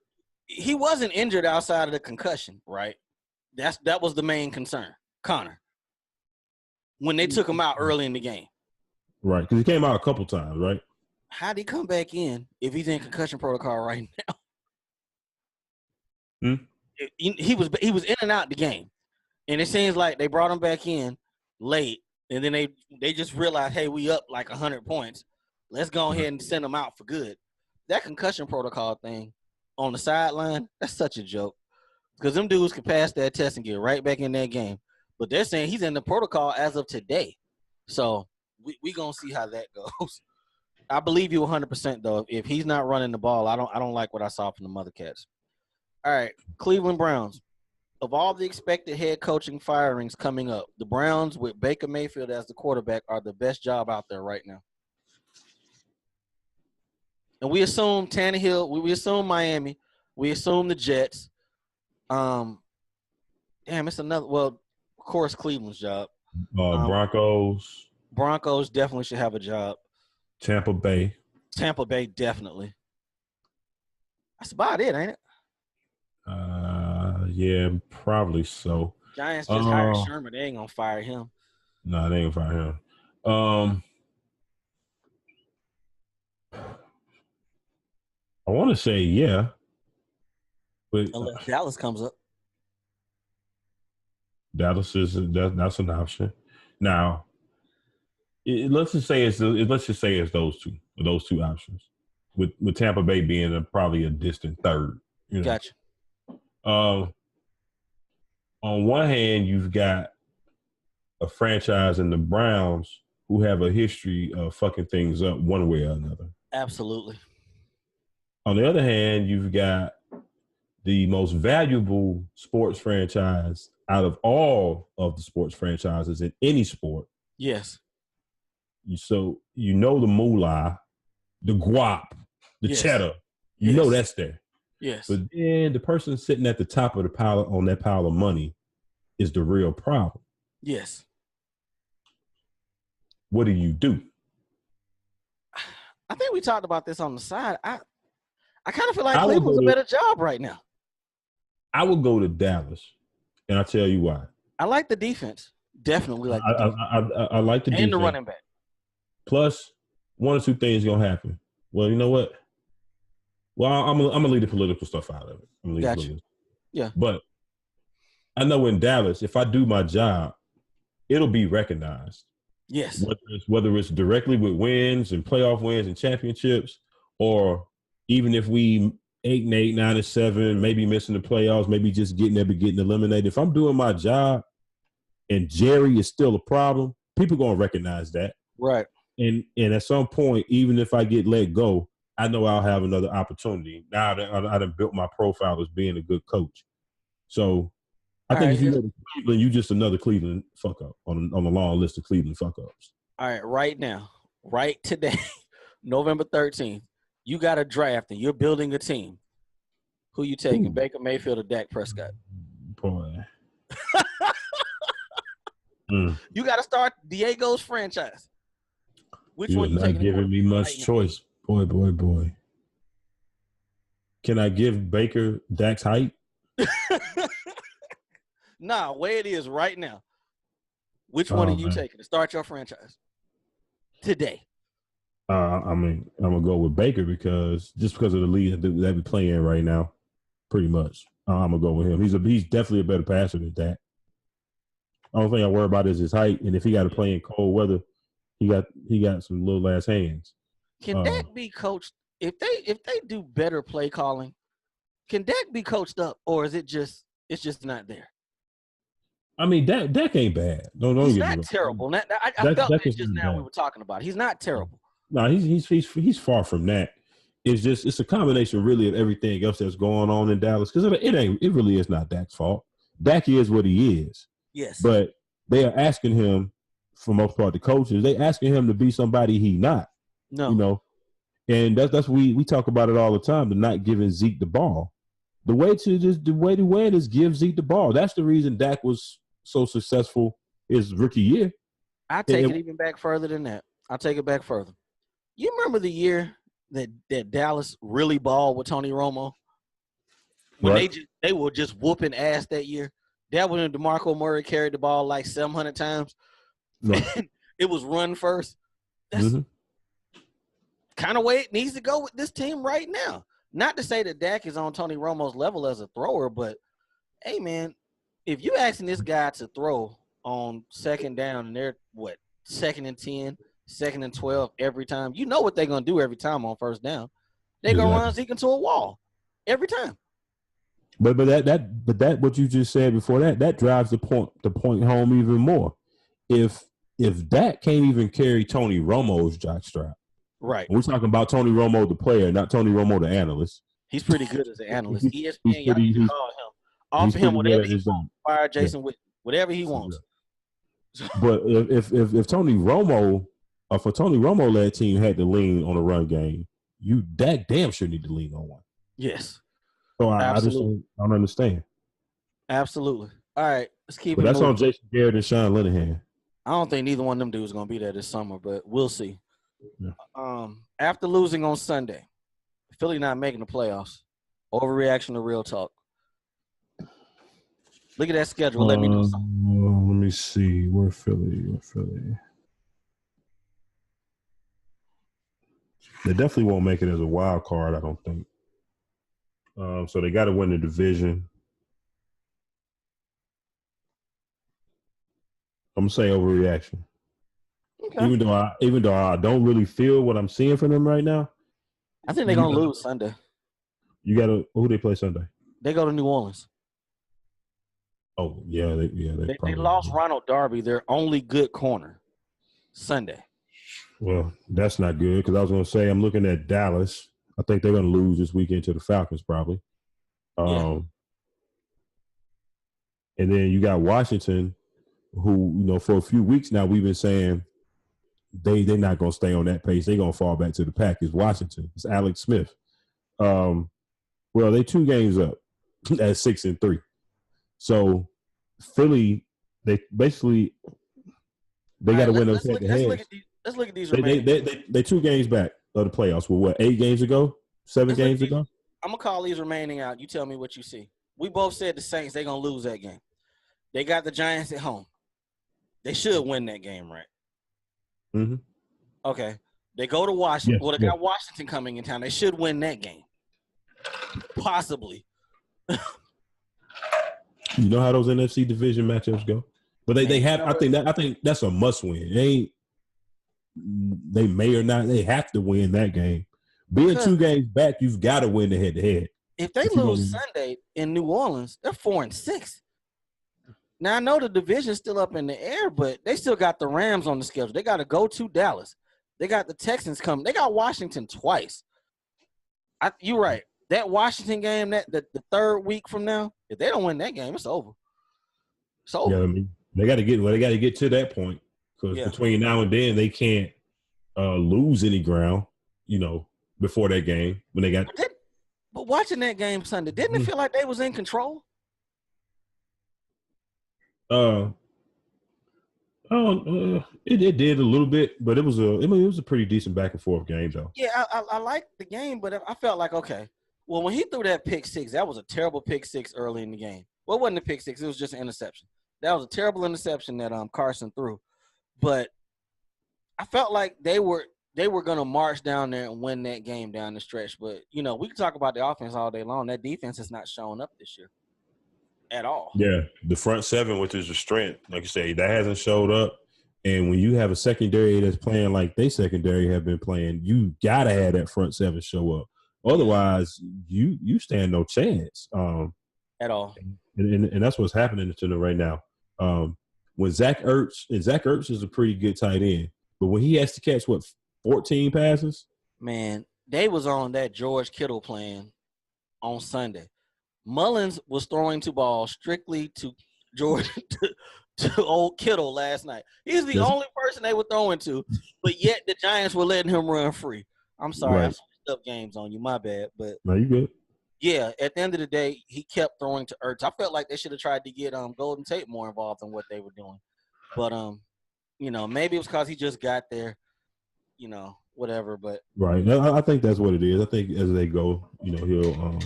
he wasn't injured outside of the concussion, right? That was the main concern, Connor. When they took him out early in the game. Right,
because he came out a couple times, right?
How'd he come back in if he's in concussion protocol right now? He was in and out the game. And it seems like they brought him back in late, and then they just realized, hey, we up like 100 points. Let's go ahead and send him out for good. That concussion protocol thing on the sideline, that's such a joke. Because them dudes can pass that test and get right back in that game. But they're saying he's in the protocol as of today. So we going to see how that goes. I believe you 100%, though. If he's not running the ball, I don't like what I saw from the Mother Cats. All right, Cleveland Browns. Of all the expected head coaching firings coming up, the Browns with Baker Mayfield as the quarterback are the best job out there right now. And we assume Tannehill, we assume Miami, we assume the Jets. It's another. Well, of course, Cleveland's job.
Broncos.
Broncos definitely should have a job.
Tampa Bay
definitely. That's about it, ain't it?
Yeah, probably so.
Giants just hired Sherman. They ain't gonna fire him.
No, they ain't gonna fire him. I want to say yeah, but
unless Dallas comes up.
Dallas that's an option. Now, let's just say it's those two options, with Tampa Bay being probably a distant third. You know?
Gotcha.
On one hand, you've got a franchise in the Browns who have a history of fucking things up one way or another.
Absolutely.
On the other hand, you've got the most valuable sports franchise out of all of the sports franchises in any sport.
Yes.
So you know the moolah, the guap, the cheddar. You know that's there.
Yes.
But then the person sitting at the top of the pile on that pile of money is the real problem.
Yes.
What do you do?
I think we talked about this on the side. I kind of feel like Cleveland's a better job right now.
I would go to Dallas, and I'll tell you why.
I like the defense. Definitely like the defense.
I like the defense.
And the running back.
Plus, one or two things going to happen. Well, you know what? Well, I'm gonna leave the political stuff out of it.
Gotcha. Yeah.
But I know in Dallas, if I do my job, it'll be recognized.
Yes.
Whether it's directly with wins and playoff wins and championships, or even if we 8-8, 9-7, maybe missing the playoffs, maybe just getting there but getting eliminated. If I'm doing my job and Jerry is still a problem, people gonna recognize that.
Right.
And at some point, even if I get let go, I know I'll have another opportunity. Now that I done built my profile as being a good coach. So I think if you go to Cleveland, you just another Cleveland fuck up on the long list of Cleveland fuck ups.
All right, right now, right today, November 13th, you got a draft and you're building a team. Who you taking, Baker Mayfield or Dak Prescott?
Boy.
You got to start Diego's franchise. Which one you
taking? You're not giving me much choice. Boy. Can I give Baker Dak's height?
Nah, way it is right now. Which one are you taking to start your franchise today?
I'm gonna go with Baker because of the league that we play in right now, pretty much. I'm gonna go with him. He's definitely a better passer than Dak. The only thing I worry about is his height, and if he got to play in cold weather, he got some little ass hands.
Can Dak be coached if they do better play calling? Can Dak be coached up, or is it's just not there?
I mean, Dak ain't bad.
He's not terrible. I felt that just now. We were talking about. He's not terrible.
No, he's far from that. It's a combination really of everything else that's going on in Dallas because it really is not Dak's fault. Dak is what he is.
Yes,
but they are asking him, for most part, the coaches, they asking him to be somebody he not.
No,
you know, and that's we talk about it all the time. To not giving Zeke the ball. The way to win is give Zeke the ball. That's the reason Dak was so successful his rookie year.
I take it even back further than that. I'll take it back further. You remember the year that Dallas really balled with Tony Romo? When they were just whooping ass that year. That was when DeMarco Murray carried the ball like 700 times. Right. It was run first. That's kind of way it needs to go with this team right now. Not to say that Dak is on Tony Romo's level as a thrower, but, hey, man, if you asking this guy to throw on second down and they're, second and 10, second and 12 every time, you know what they're going to do every time on first down. They're going to run Zeke into a wall every time.
But that what you just said before that drives the point home even more. If Dak can't even carry Tony Romo's jockstrap,
right?
We're talking about Tony Romo the player, not Tony Romo the analyst.
He's pretty good as an analyst. ESPN, y'all can call him. Offer him whatever he wants. Fire Jason with whatever he wants.
But if Tony Romo, if a Tony Romo led team had to lean on a run game, Dak damn sure need to lean on one.
Yes.
So I just don't understand.
Absolutely. All right, let's keep
it. But that's
moving.
on Jason Garrett and Sean Linehan.
I don't think neither one of them dudes is gonna be there this summer, but we'll see.
Yeah.
After losing on Sunday, Philly not making the playoffs. Overreaction to real talk. Look at that schedule. Let me know something.
Let me see. We're Philly. They definitely won't make it as a wild card, I don't think. So they got to win the division. I'm gonna say overreaction. Okay. Even though I don't really feel what I'm seeing from them right now.
I think they're gonna lose Sunday.
Who they play Sunday?
They go to New Orleans.
Oh yeah,
they lost Ronald Darby, their only good corner, Sunday.
Well, that's not good because I was gonna say I'm looking at Dallas. I think they're gonna lose this weekend to the Falcons probably. And then you got Washington, who for a few weeks now we've been saying they're not gonna stay on that pace. They're gonna fall back to the pack. It's Washington. It's Alex Smith. Well, they 2 games up at 6-3. So Philly, they got to win those head-to-heads.
Let's look at these.
They 2 games back of the playoffs. Well, what, 8 games ago? 7 games ago?
I'm gonna call these remaining out. You tell me what you see. We both said the Saints they're gonna lose that game. They got the Giants at home. They should win that game, right?
Mm-hmm.
Okay. They go to Washington. Yes, got Washington coming in town. They should win that game. Possibly.
You know how those NFC division matchups go, but they have. I think that's a must win. They may or not. They have to win that game. Being 2 games back, you've got to win the head to head.
If they lose Sunday in New Orleans, they're 4-6. Now I know the division's still up in the air, but they still got the Rams on the schedule. They got to go to Dallas. They got the Texans coming. They got Washington twice. You're right. That Washington game, the 3rd week from now, if they don't win that game, it's over. It's over.
Yeah, I mean, they got to get to that point because between now and then they can't lose any ground, before that game when they got.
But watching that game Sunday, didn't it feel like they was in control?
It did a little bit, but it was a pretty decent back and forth game though.
Yeah, I liked the game, but I felt like okay. Well, when he threw that pick 6, that was a terrible pick 6 early in the game. Well, it wasn't a pick 6; it was just an interception. That was a terrible interception that Carson threw. But I felt like they were gonna march down there and win that game down the stretch. But we can talk about the offense all day long. That defense has not shown up this year at all.
Yeah, the front 7, which is a strength, like you say, that hasn't showed up. And when you have a secondary that's playing like they secondary have been playing, you gotta have that front 7 show up. Otherwise, you stand no chance
at all.
And that's what's happening to them right now. When Zach Ertz is a pretty good tight end, but when he has to catch 14 passes,
man, they was on that George Kittle plan on Sunday. Mullins was throwing to ball strictly to George to old Kittle last night. He's the only person they were throwing to, but yet the Giants were letting him run free. I'm sorry, right. I switched up games on you. My bad, but
no, you good.
Yeah, at the end of the day, he kept throwing to Ertz. I felt like they should have tried to get Golden Tate more involved in what they were doing. But maybe it was because he just got there, whatever. But
Right. I think that's what it is. I think as they go, he'll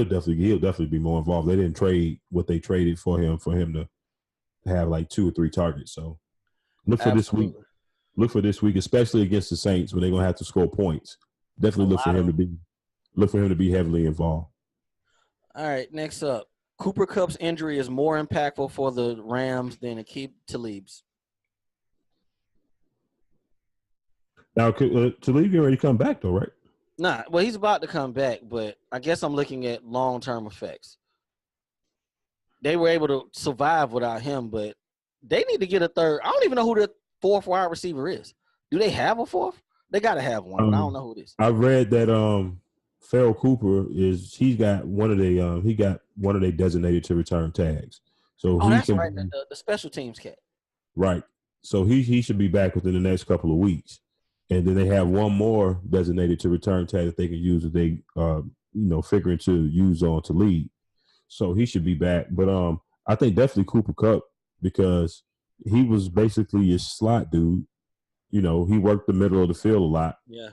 definitely be more involved. They didn't trade what they traded for him to have like 2 or 3 targets. So look for
absolutely.
this week. Look for this week, especially against the Saints when they're gonna have to score points. Definitely look for him to be heavily involved.
All right, next up. Cooper Kupp's injury is more impactful for the Rams than Aqib Talib's.
Now, Talib already come back though, right?
Nah, well, he's about to come back, but I guess I'm looking at long-term effects. They were able to survive without him, but they need to get a third. I don't even know who the 4th wide receiver is. Do they have a 4th? They got to have one, but I don't know who it is.
I read that Farrell Cooper he got one of their designated to return tags. So
that's right, the special teams cat.
Right. So he should be back within the next couple of weeks. And then they have one more designated to return tag that they can use if they figuring to use on to lead. So he should be back. But I think definitely Cooper Kupp, because he was basically your slot dude. He worked the middle of the field a lot.
Yeah.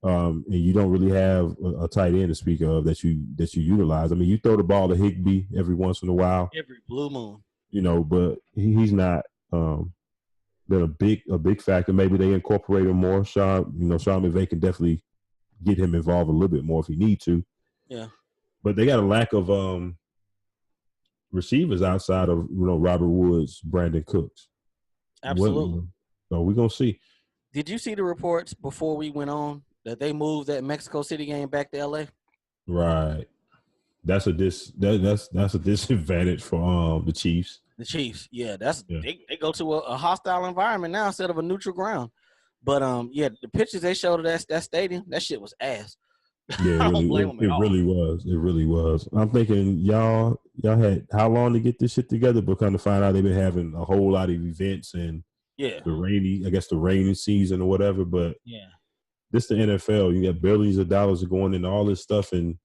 And you don't really have a tight end to speak of that you utilize. I mean, you throw the ball to Higbee every once in a while.
Every blue moon.
But he's not been a big factor. Maybe they incorporate him more. Sean McVay can definitely get him involved a little bit more if he need to.
Yeah.
But they got a lack of receivers outside of Robert Woods, Brandon Cooks.
Absolutely.
So we're gonna see.
Did you see the reports before we went on that they moved that Mexico City game back to LA?
Right. That's a disadvantage for the Chiefs.
The Chiefs, yeah, they go to a hostile environment now instead of a neutral ground. But the pictures they showed of that stadium, that shit was ass.
Yeah, it really was. It really was. I'm thinking y'all had how long to get this shit together, but kind of find out they've been having a whole lot of events and the rainy season or whatever. But this the NFL. You got billions of dollars going into all this stuff, and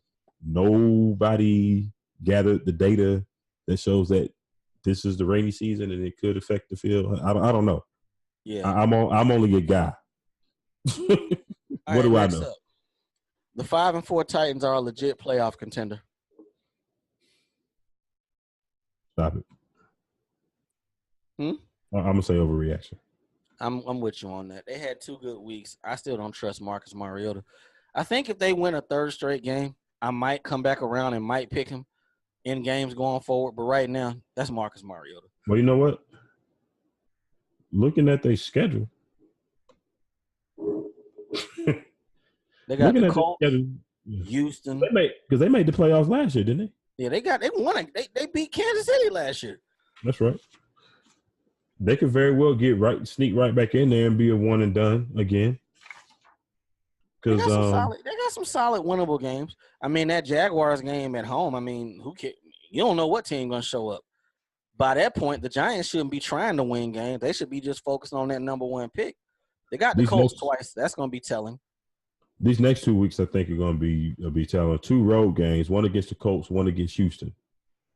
nobody gathered the data that shows that this is the rainy season and it could affect the field. I don't know.
Yeah,
I'm only a guy. What do I know?
The 5-4 Titans are a legit playoff contender.
Stop it.
I'm
gonna say overreaction.
I'm with you on that. They had 2 good weeks. I still don't trust Marcus Mariota. I think if they win a 3rd straight game, I might come back around and might pick him in games going forward. But right now, that's Marcus Mariota.
Well, you know what? Looking at their schedule,
they got the Colts, Houston.
They made the playoffs last year, didn't they?
Yeah, they won. They beat Kansas City last year.
That's right. They could very well sneak right back in there and be a one and done again. Because
they got some solid winnable games. I mean, that Jaguars game at home. I mean, who cares? You don't know what team gonna show up. By that point, the Giants shouldn't be trying to win games. They should be just focused on that number 1 pick. They got the Colts twice. That's gonna be telling.
These next 2 weeks, I think, are going to be telling. 2 road games, one against the Colts, one against Houston.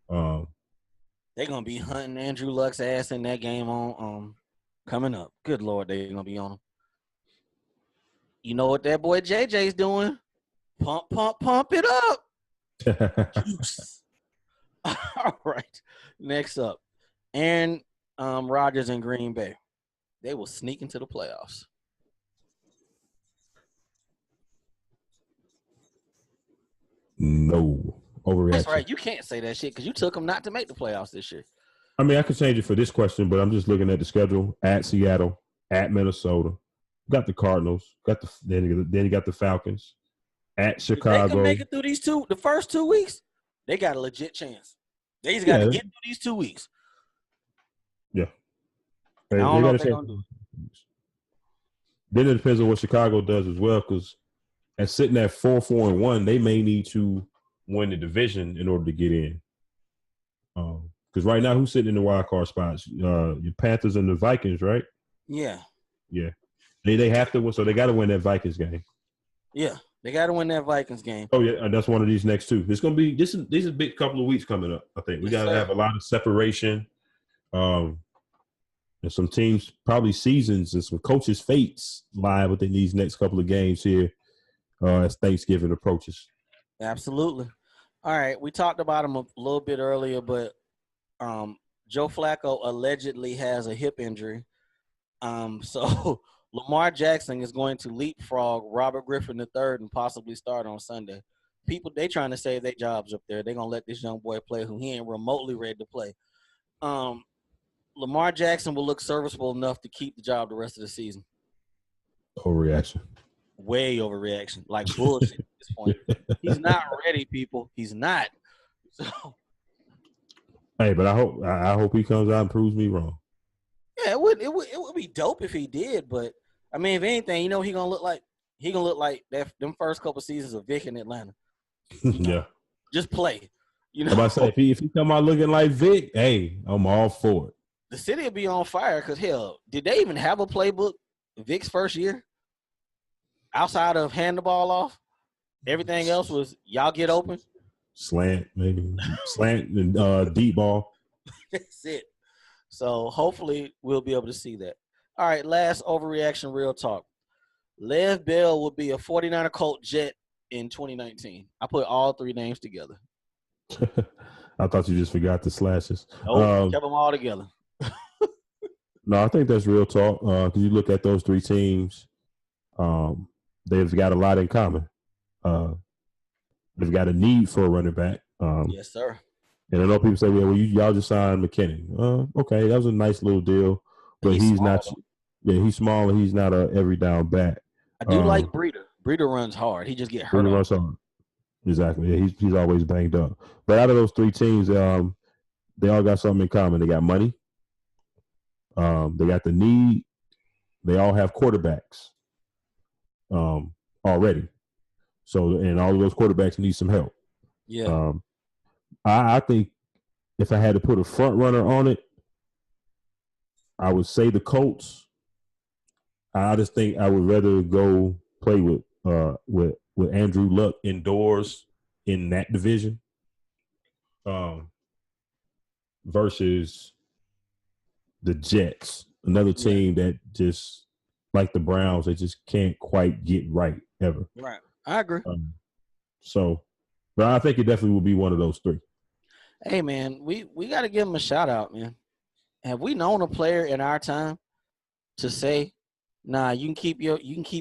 They're going to be hunting Andrew Luck's ass in that game on coming up. Good Lord, they're going to be on him. You know what that boy JJ's doing? Pump it up. All right. Next up, Aaron Rodgers in Green Bay. They will sneak into the playoffs.
No. Overreaction.
That's right. You can't say that shit because you took them not to make the playoffs this year.
I mean, I could change it for this question, but I'm just looking at the schedule. At Seattle, at Minnesota, got the Cardinals, then you got the Falcons, at Chicago.
If they can make it through the first 2 weeks, they got a legit chance. They just got to get through these 2 weeks.
Yeah.
I don't know what they're going to do.
Then it depends on what Chicago does as well, because and sitting at 4-4-1, they may need to win the division in order to get in. Because right now, who's sitting in the wild card spots? Your Panthers and the Vikings, right?
Yeah.
Yeah. They have to win, so they got to win that Vikings game.
Yeah. They got to win that Vikings game.
Oh yeah, and that's one of these next two. It's gonna be this is a big couple of weeks coming up. I think we got to have a lot of separation, and some teams probably seasons and some coaches' fates lie within these next couple of games here as Thanksgiving approaches.
Absolutely. All right, we talked about him a little bit earlier, but Joe Flacco allegedly has a hip injury. So Lamar Jackson is going to leapfrog Robert Griffin III and possibly start on Sunday. People, they trying to save their jobs up there. They're going to let this young boy play who he ain't remotely ready to play. Lamar Jackson will look serviceable enough to keep the job the rest of the season.
Overreaction.
Way overreaction. Like bullshit at this point. He's not ready, people. He's not. So,
hey, but I hope he comes out and proves me wrong.
Yeah, it would be dope if he did, but I mean, if anything, you know, he gonna look like them first couple seasons of Vic in Atlanta.
Yeah,
just play. You know,
I'm about to say, if he come out looking like Vic, hey, I'm all for it.
The city will be on fire because hell, did they even have a playbook Vic's first year? Outside of hand the ball off, everything else was y'all get open.
Slant, maybe slant and deep ball.
That's it. So hopefully we'll be able to see that. All right, last overreaction, real talk. Lev Bell will be a 49er Colt Jet in 2019. I put all three names together.
I thought you just forgot the slashes.
Nope, kept them all together.
No, I think that's real talk. Because you look at those three teams, they've got a lot in common. They've got a need for a running back.
Yes, sir.
And I know people say, well, y'all just signed McKinnon. Okay, that was a nice little deal. But he's not – yeah, he's small and he's not a every down back.
I do like Breida. Breida runs hard. He just get hurt.
Breida runs hard. Exactly. Yeah, he's always banged up. But out of those three teams, they all got something in common. They got money. They got the need. They all have quarterbacks already. So, and all of those quarterbacks need some help.
Yeah.
I think if I had to put a front runner on it, I would say the Colts. I just think I would rather go play with Andrew Luck indoors in that division versus the Jets, another team that just like the Browns, they just can't quite get right ever.
Right, I agree.
But I think it definitely will be one of those three.
Hey man, we got to give him a shout out, man. Have we known a player in our time to say, "Nah, you can keep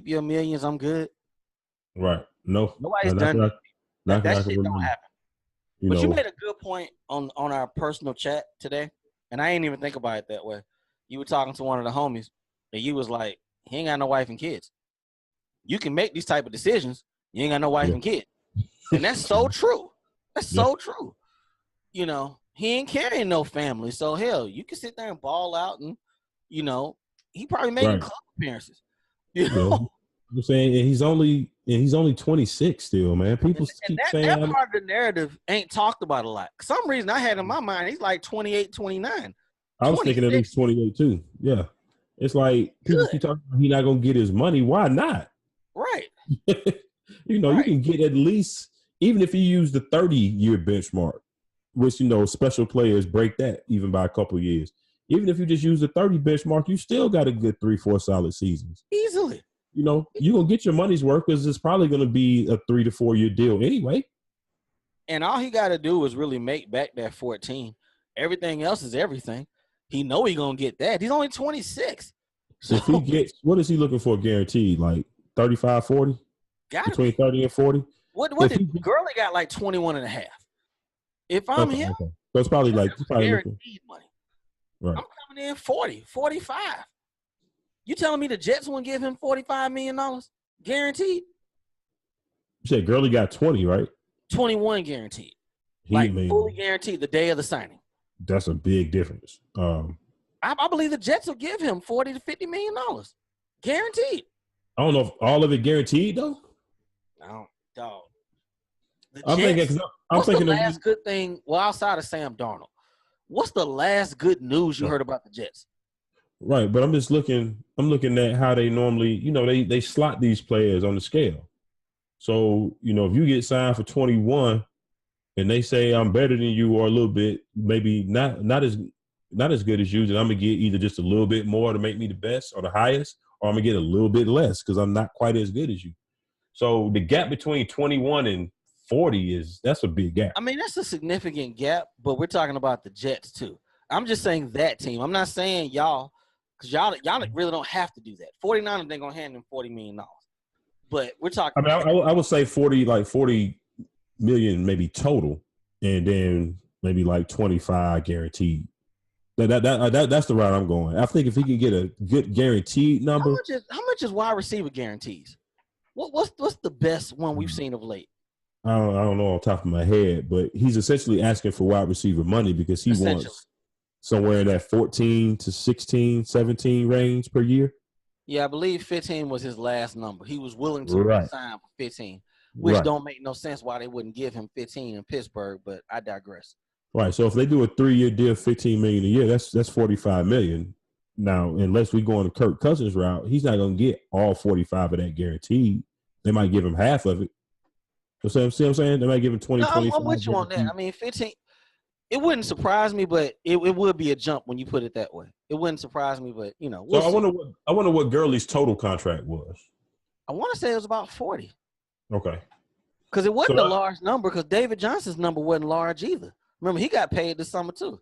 your millions. I'm good."
Right. No.
Nobody's done that. That shit don't happen. But you made a good point on our personal chat today, and I didn't even think about it that way. You were talking to one of the homies, and you was like, "He ain't got no wife and kids. You can make these type of decisions. You ain't got no wife and kids." And that's so true. That's so true. You know, he ain't carrying no family. So, hell, you can sit there and ball out and, you know, he probably making club appearances. You know?
I'm saying, and he's only 26 still, man. People keep saying
that part of the narrative ain't talked about a lot. For some reason, I had in my mind, he's like 28, 29.
I was thinking at least 28 too. Yeah. It's like people keep talking about he's not going to get his money. Why not?
Right.
You know, you can get at least, even if you use the 30-year benchmark, which, you know, special players break that even by a couple of years. Even if you just use the 30 benchmark, you still got a good 3-4 solid seasons.
Easily.
You know, you're going to get your money's worth because it's probably going to be a 3 to 4 year deal anyway.
And all he got to do is really make back that 14. Everything else is everything. He know he going to get that. He's only 26. So
if he gets, what is he looking for guaranteed? Like 35, 40? Between 30 and 40?
What did Gurley got like 21 and a half? If I'm him,
so it's probably like
guaranteed money.
Right.
I'm coming in 40, 45. You telling me the Jets wouldn't give him $45 million guaranteed?
You said Gurley got 20, right?
21 guaranteed. Fully guaranteed the day of the signing.
That's a big difference.
I believe the Jets will give him $40 to $50 million guaranteed.
I don't know if all of it guaranteed though.
No, dog.
I'm thinking
the last good thing? Well, outside of Sam Darnold, what's the last good news you heard about the Jets?
Right, but I'm looking at how they normally, you know, they slot these players on the scale. So, if you get signed for 21 and they say I'm better than you or a little bit, maybe not as good as you, then I'm gonna get either just a little bit more to make me the best or the highest, or I'm gonna get a little bit less because I'm not quite as good as you. So the gap between 21 and 40 that's a big gap.
I mean, that's a significant gap, but we're talking about the Jets too. I'm just saying that team. I'm not saying y'all, because y'all really don't have to do that. 49ers ain't gonna hand them $40 million. But we're talking.
I mean, I would say 40 million maybe total, and then maybe like 25 guaranteed. That's the route I'm going. I think if he can get a good guaranteed number.
How much is wide receiver guarantees? What's the best one we've seen of late?
I don't know off the top of my head, but he's essentially asking for wide receiver money because he wants somewhere in that 14 to 16, 17 range per year.
Yeah, I believe 15 was his last number. He was willing to sign for 15, which don't make no sense why they wouldn't give him 15 in Pittsburgh, but I digress.
Right. So if they do a 3-year deal, $15 million a year, that's $45 million. Now, unless we go on the Kirk Cousins route, he's not going to get all 45 of that guaranteed. They might give him half of it. See what I'm saying? They might give him 20, 25.
I'm with you on that. I mean, 15, it wouldn't surprise me, but it would be a jump when you put it that way. It wouldn't surprise me, but,
So I wonder what Gurley's total contract was.
I want to say it was about 40.
Okay.
Because it wasn't a large number, because David Johnson's number wasn't large either. Remember, he got paid this summer too.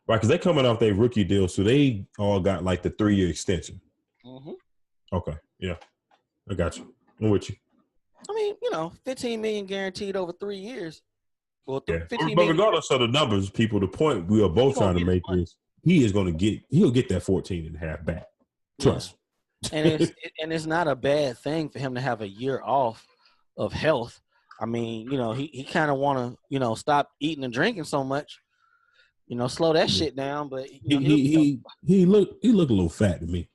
Right, because they're coming off their rookie deal, so they all got like the 3-year extension.
Mm-hmm.
Okay, yeah. I got you. I'm with you.
I mean, $15 million guaranteed over 3 years. Well,
but regardless of the numbers, people, the point we are both trying to make is he'll get that 14 and a half back. Trust.
Yeah. And it's not a bad thing for him to have a year off of health. I mean, he kind of want to, stop eating and drinking so much, slow that shit down. But
he looked a little fat to me.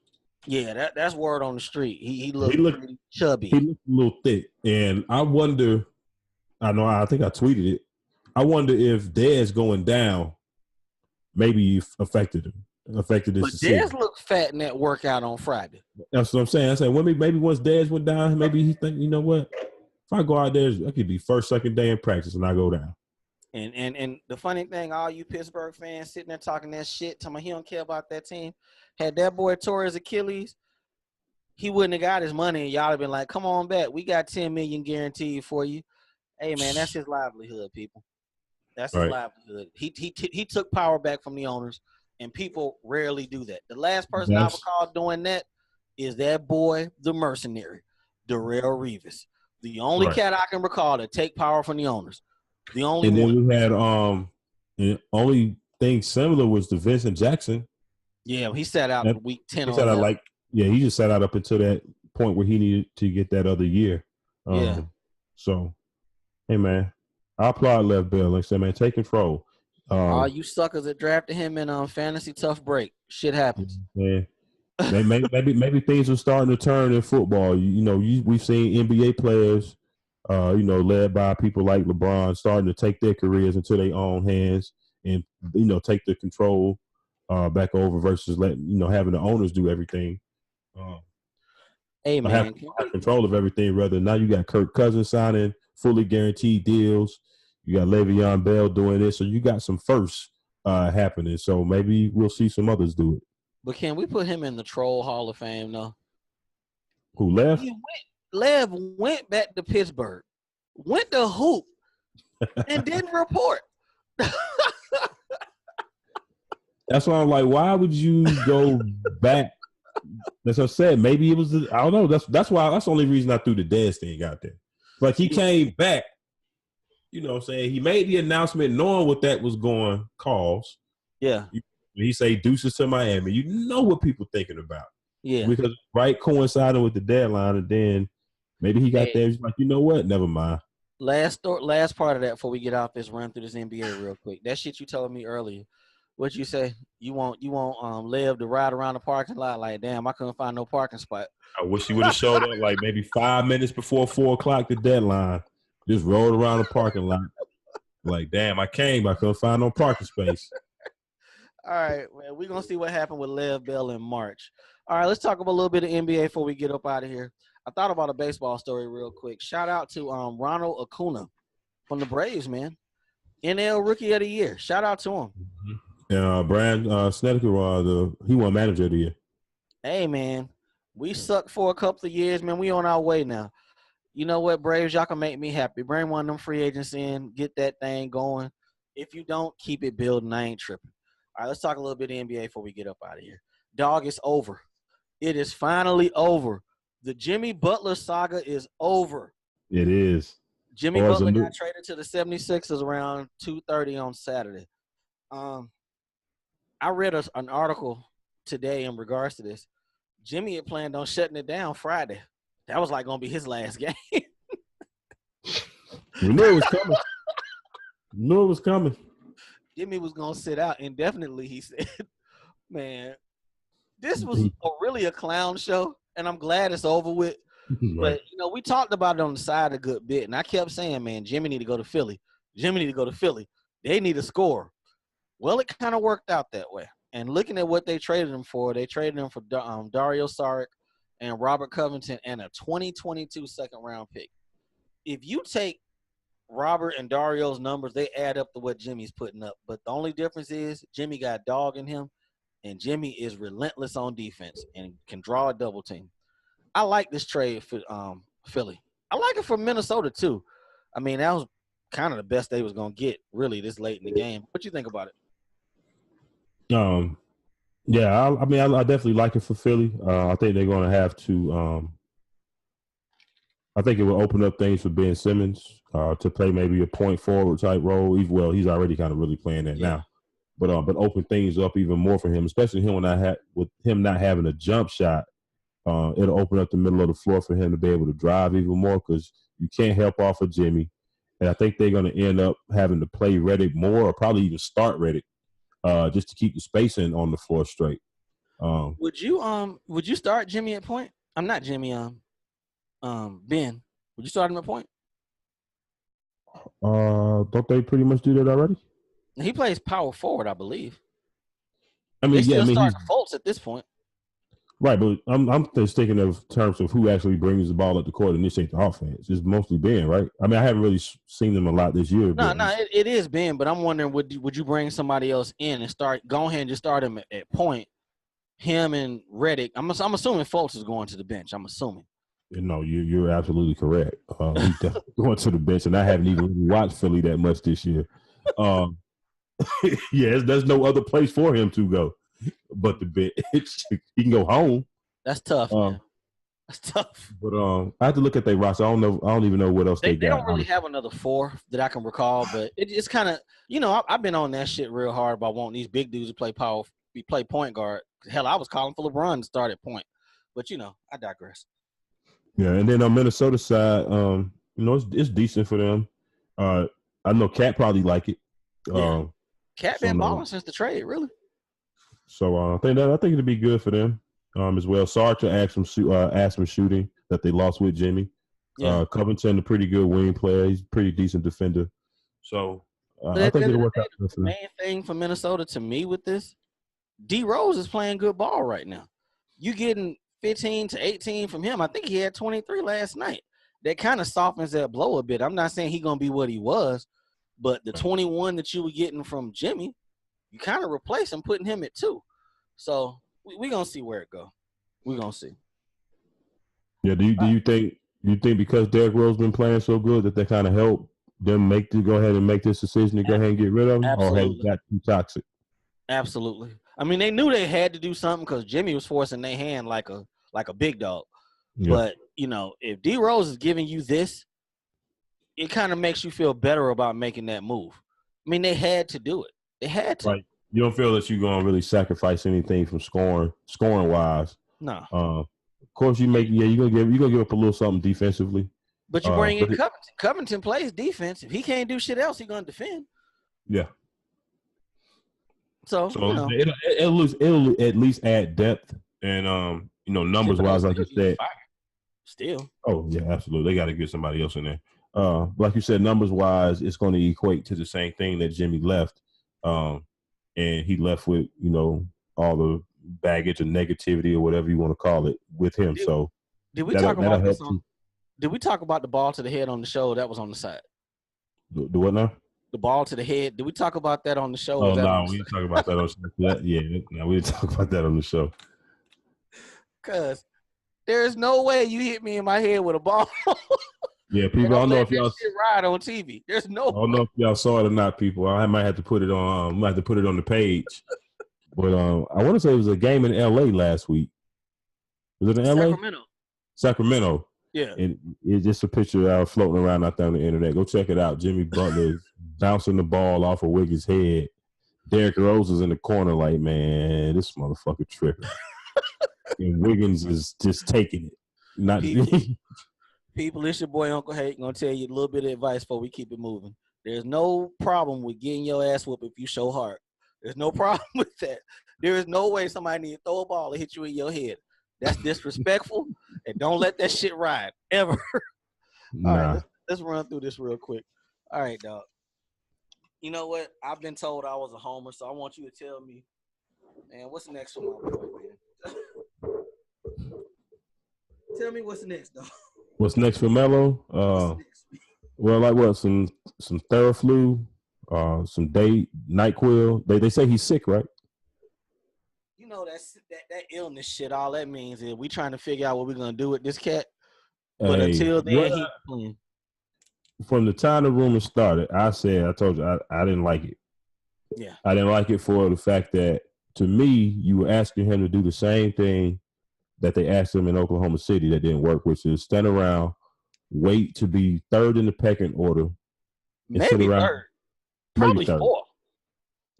Yeah, that's word on the street. He looked pretty chubby.
He looked a little thick, and I wonder. I think I tweeted it. I wonder if Dez going down maybe affected him. Affected his decision.
Dez looked fat in that workout on Friday.
That's what I'm saying. I said, well, maybe once Dez went down, maybe he think, you know what? If I go out there, I could be first, second day in practice, and I go down.
And the funny thing, all you Pittsburgh fans sitting there talking that shit, telling me he don't care about that team. Had that boy tore his Achilles, he wouldn't have got his money, and y'all have been like, come on back. We got $10 million guaranteed for you. Hey, man, that's his livelihood, people. That's his livelihood. He took power back from the owners, and people rarely do that. The last person I recall doing that is that boy, the mercenary, Darrelle Revis. The only cat I can recall to take power from the owners. The only one.
And then we had the only thing similar was the Vincent Jackson.
Yeah, he sat out in week 10 or 11.
He just sat out up until that point where he needed to get that other year. So, hey, man, I applaud Lev Bell. Like I said, man, take control.
All you suckers that drafted him in fantasy tough break. Shit happens.
Yeah. maybe things are starting to turn in football. We've seen NBA players, led by people like LeBron, starting to take their careers into their own hands and take the control back over versus having the owners do everything.
Hey man,
have control of everything. Rather now you got Kirk Cousins signing fully guaranteed deals. You got Le'Veon Bell doing this, so you got some firsts happening. So maybe we'll see some others do it.
But can we put him in the Troll Hall of Fame, though?
Who left?
Lev went back to Pittsburgh, went to hoop, and didn't report.
That's why I'm like, why would you go back? As I said, maybe it was. I don't know. That's why. That's the only reason I threw the Dez thing out there. Like he came back. You know what I'm saying? He made the announcement knowing what that was going to cause.
Yeah.
He say deuces to Miami. You know what people thinking about.
Yeah.
Because coinciding with the deadline, and then maybe he got there. He's like, you know what? Never mind.
Last part of that before we get off this run through this NBA real quick. That shit you told me earlier. What you say? You want Lev to ride around the parking lot? Like, damn, I couldn't find no parking spot.
I wish he would have showed up like maybe 5 minutes before 4:00 the deadline. Just rolled around the parking lot. Like, damn, I couldn't find no parking space.
All right, well, we're going to see what happened with Lev Bell in March. All right, let's talk about a little bit of NBA before we get up out of here. I thought about a baseball story real quick. Shout out to Ronald Acuna from the Braves, man. NL Rookie of the Year. Shout out to him.
And Brian Snedeker, he won Manager of the Year.
Hey, man, we sucked for a couple of years, man. We on our way now. You know what, Braves? Y'all can make me happy. Bring one of them free agents in. Get that thing going. If you don't, keep it building. I ain't tripping. All right, let's talk a little bit of NBA before we get up out of here. Dog, it's over. It is finally over. The Jimmy Butler saga is over.
It is.
Jimmy Butler got traded to the 76ers around 2:30 on Saturday. I read an article today in regards to this. Jimmy had planned on shutting it down Friday. That was like going to be his last game.
We knew it was coming.
Jimmy was going to sit out indefinitely, he said. Man, this was really a clown show, and I'm glad it's over with. Right. But, we talked about it on the side a good bit, and I kept saying, man, Jimmy need to go to Philly. Jimmy need to go to Philly. They need a score. Well, it kind of worked out that way. And looking at what they traded him for, they traded him for Dario Saric and Robert Covington and a 2022 second-round pick. If you take Robert and Dario's numbers, they add up to what Jimmy's putting up. But the only difference is Jimmy got dog in him, and Jimmy is relentless on defense and can draw a double team. I like this trade for Philly. I like it for Minnesota, too. I mean, that was kind of the best they was going to get, really, this late in the game. What you think about it?
Yeah, I definitely like it for Philly. I think they're going to have to. I think it will open up things for Ben Simmons to play maybe a point forward type role. Well, he's already kind of really playing that now, but open things up even more for him, especially with him not having a jump shot. It'll open up the middle of the floor for him to be able to drive even more because you can't help off of Jimmy, and I think they're going to end up having to play Redick more or probably even start Redick. Just to keep the spacing on the floor straight.
Would you start Jimmy at point? I'm not Jimmy. Ben. Would you start him at point?
Don't they pretty much do that already?
He plays power forward, I believe.
I mean,
he's Fultz at this point.
Right, but I'm just thinking of terms of who actually brings the ball up the court and initiate the offense. It's mostly Ben, right? I mean, I haven't really seen them a lot this year.
No, it is Ben, but I'm wondering would you bring somebody else in and go ahead and just start him at point? Him and Redick. I'm assuming Fultz is going to the bench. I'm assuming.
No, you're absolutely correct. He's definitely going to the bench, and I haven't even really watched Philly that much this year. Yeah, there's no other place for him to go. But the bench, he can go home.
That's tough, man. That's tough.
But I have to look at their roster. I don't even know what else they got.
They don't really have another four that I can recall, but it's kind of I've been on that shit real hard about wanting these big dudes to play point guard. Hell, I was calling for LeBron to start at point, but I digress.
Yeah, and then on Minnesota side, it's decent for them. I know Cat probably like it.
Cat been balling since the trade, really.
So I think it'll be good for them as well. Sartre add some shooting that they lost with Jimmy. Yeah. Covington, a pretty good wing player. He's a pretty decent defender. So I think it'll work out.
The main thing for Minnesota to me with this, D Rose is playing good ball right now. You getting 15 to 18 from him. I think he had 23 last night. That kind of softens that blow a bit. I'm not saying he's going to be what he was, but the 21 that you were getting from Jimmy, you kind of replace him, putting him at 2. So we're going to see where it goes. We're going to see.
Yeah, do you think because Derrick Rose been playing so good that kind of helped them go ahead and make this decision to go ahead and get rid of him?
Absolutely.
Or has that too toxic?
Absolutely. I mean, they knew they had to do something because Jimmy was forcing their hand like a big dog. Yeah. But, if D Rose is giving you this, it kind of makes you feel better about making that move. I mean, they had to do it. They had to.
Right. You don't feel that you're going to really sacrifice anything from scoring wise.
No.
Of course, you're gonna give up a little something defensively.
But you bring in Covington. Covington plays defense. If he can't do shit else, he's gonna defend.
Yeah.
So
it'll at least add depth and numbers wise, like you said.
Still.
Oh yeah, absolutely. They got to get somebody else in there. Like you said, numbers wise, it's going to equate to the same thing that Jimmy left. And he left with all the baggage and negativity or whatever you want to call it with him. So
Did we talk about this
help too.
Did we talk about the ball to the head on the show? That was on the side.
The what now?
The ball to the head. Did we talk about that on the show?
Oh no, we didn't talk about that on the show. Yeah, no, we didn't talk about that on the show.
Cause there's no way you hit me in my head with a ball.
Yeah, people. I don't know if y'all
shit ride on TV. There's no.
I don't know if y'all saw it or not, people. I might have to put it on. Might have to put it on the page. But I want to say it was a game in L.A. last week. Was it in L.A.? Sacramento.
Yeah.
And it's just a picture floating around out there on the internet. Go check it out. Jimmy Butler is bouncing the ball off of Wiggins' head. Derrick Rose is in the corner like, man, this motherfucker tripping. And Wiggins is just taking it. Not
People, it's your boy Uncle Hake gonna tell you a little bit of advice before we keep it moving. There's no problem with getting your ass whooped if you show heart. There's no problem with that. There is no way somebody need to throw a ball and hit you in your head. That's disrespectful, and don't let that shit ride ever.
Nah.
All right, let's run through this real quick. All right, dog. You know what? I've been told I was a homer, so I want you to tell me, man, what's next for my boy, man? Tell me what's next, dog.
What's next for Melo? Well, like what? Some Theraflu, some NyQuil. They say he's sick, right?
You know that illness shit. All that means is we trying to figure out what we're gonna do with this cat. But until then,
from the time the rumor started, I told you I didn't like it.
Yeah,
I didn't like it for the fact that to me you were asking him to do the same thing that they asked him in Oklahoma City that didn't work, which is stand around, wait to be third in the pecking order.
Maybe third. Probably
third.
Fourth.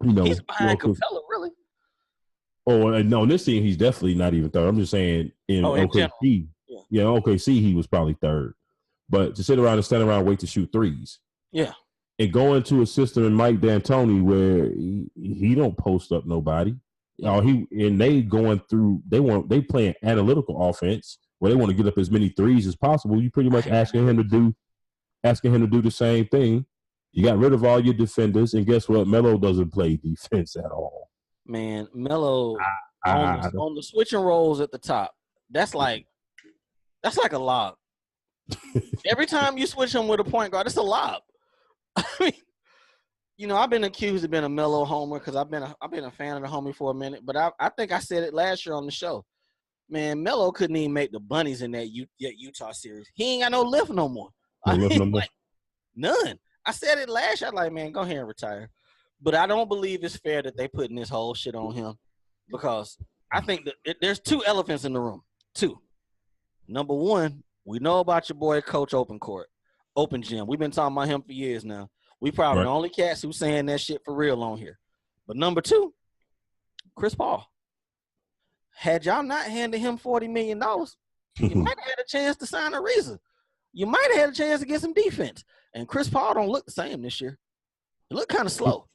You know,
he's behind Capella, really.
Oh, no, in this team, he's definitely not even third. I'm just saying in OKC. Yeah, OKC, he was probably third. But to sit around and stand around, wait to shoot threes.
Yeah.
And go into a system in Mike D'Antoni where he don't post up nobody. They playing analytical offense where they want to get up as many threes as possible. You pretty much asking him to do the same thing. You got rid of all your defenders, and guess what? Melo doesn't play defense at all.
Man, Melo on the switching roles at the top. That's like a lob. Every time you switch him with a point guard, it's a lob. I mean, you know, I've been accused of being a Melo homer because I've been a fan of the homie for a minute, but I think I said it last year on the show. Man, Melo couldn't even make the bunnies in that Utah series. He ain't got no lift no more. Like, none. I said it last year. I'm like, man, go ahead and retire. But I don't believe it's fair that they putting this whole shit on him because I think that there's two elephants in the room. Two. Number one, we know about your boy, Coach Open Gym. We've been talking about him for years now. We probably the only cats who saying that shit for real on here. But number two, Chris Paul. Had y'all not handed him $40 million, you might have had a chance to sign Ariza. You might have had a chance to get some defense. And Chris Paul don't look the same this year. He look kind of slow.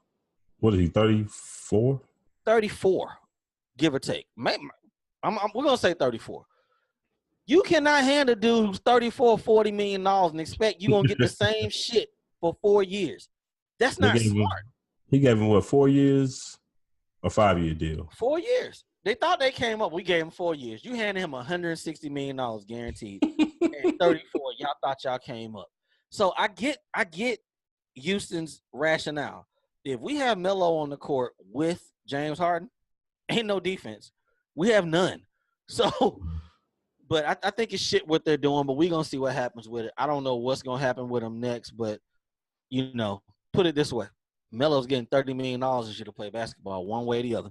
What is he, 34?
34, give or take. We're going to say 34. You cannot hand a dude who's 34, $40 million and expect you're going to get the same shit for 4 years. That's not smart.
He gave him, 4 years? A 5-year deal?
4 years. They thought they came up. We gave him 4 years. You handed him $160 million guaranteed. And 34, y'all thought y'all came up. So I get Houston's rationale. If we have Melo on the court with James Harden, ain't no defense. We have none. So, but I think it's shit what they're doing, but we're going to see what happens with it. I don't know what's going to happen with them next, but, you know, put it this way. Melo's getting $30 million this year to play basketball one way or the other.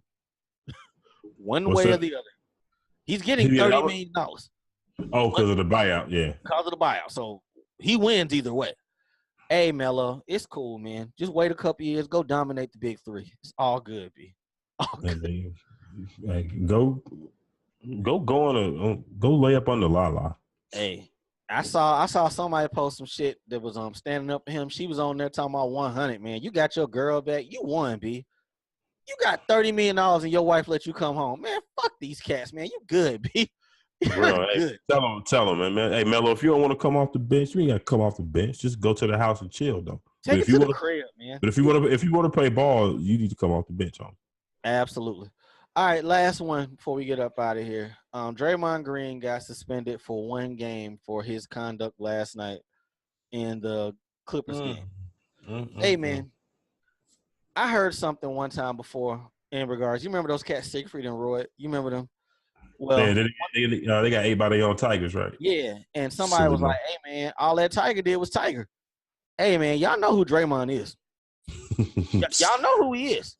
One way or the other. He's getting $30 million.
Oh, because of the buyout, yeah.
Because of the buyout. So he wins either way. Hey, Melo, it's cool, man. Just wait a couple years. Go dominate the big three. It's all good, B. All good.
Go lay up on the la.
Hey, I saw somebody post some shit that was standing up to him. She was on there talking about 100, man. You got your girl back. You won, B. You got $30 million and your wife let you come home. Man, fuck these cats, man. You good, B.
Bro, hey, tell him, man. Hey, Melo, if you don't want to come off the bench, you ain't got to come off the bench. Just go to the house and chill, though.
Take it to the crib, man.
But if you want to play ball, you need to come off the bench, homie.
Absolutely. All right, last one before we get up out of here. Draymond Green got suspended for 1 game for his conduct last night in the Clippers game. Hey, man, I heard something one time before in regards. You remember those cats, Siegfried and Roy? You remember them? Well,
Yeah, they got ate by their own tigers, right?
yeah. And somebody was like, "Hey, man, all that Tiger did was Tiger." Hey, man, y'all know who Draymond is. Y'all know who he is.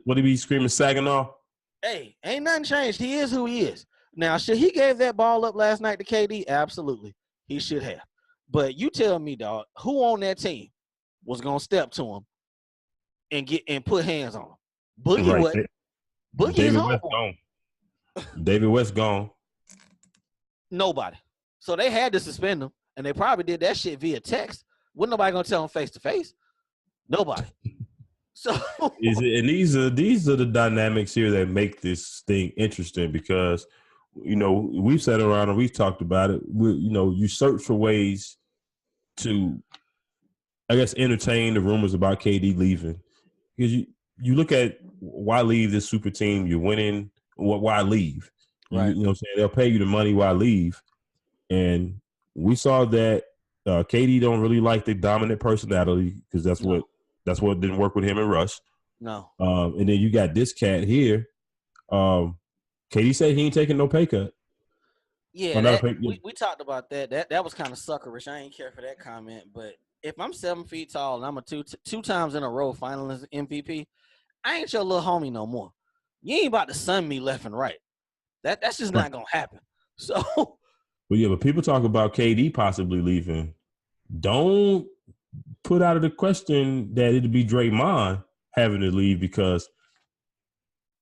What did he screaming, Saginaw?
Hey, ain't nothing changed. He is who he is. Now, should he gave that ball up last night to KD? Absolutely. He should have. But you tell me, dog, who on that team was gonna step to him and put hands on him? Boogie
right.
what? Boogie
David
is
West gone. David West gone.
Nobody. So they had to suspend him, and they probably did that shit via text. Wasn't nobody gonna tell him face to face? Nobody. So
these are the dynamics here that make this thing interesting because we've sat around and we've talked about it. You search for ways to, I guess, entertain the rumors about KD leaving because you look at why leave this super team? You're winning. Why leave?
Right.
You know what I'm saying? They'll pay you the money. Why leave? And we saw that KD don't really like the dominant personality because that's what didn't work with him and Russ.
No.
And then you got this cat here. KD said he ain't taking no pay cut.
Yeah, we talked about that. That was kind of suckerish. I ain't care for that comment. But if I'm 7 feet tall and I'm a two times in a row finalist MVP, I ain't your little homie no more. You ain't about to sun me left and right. That's just not gonna happen. So,
but people talk about KD possibly leaving. Don't put out of the question that it'd be Draymond having to leave because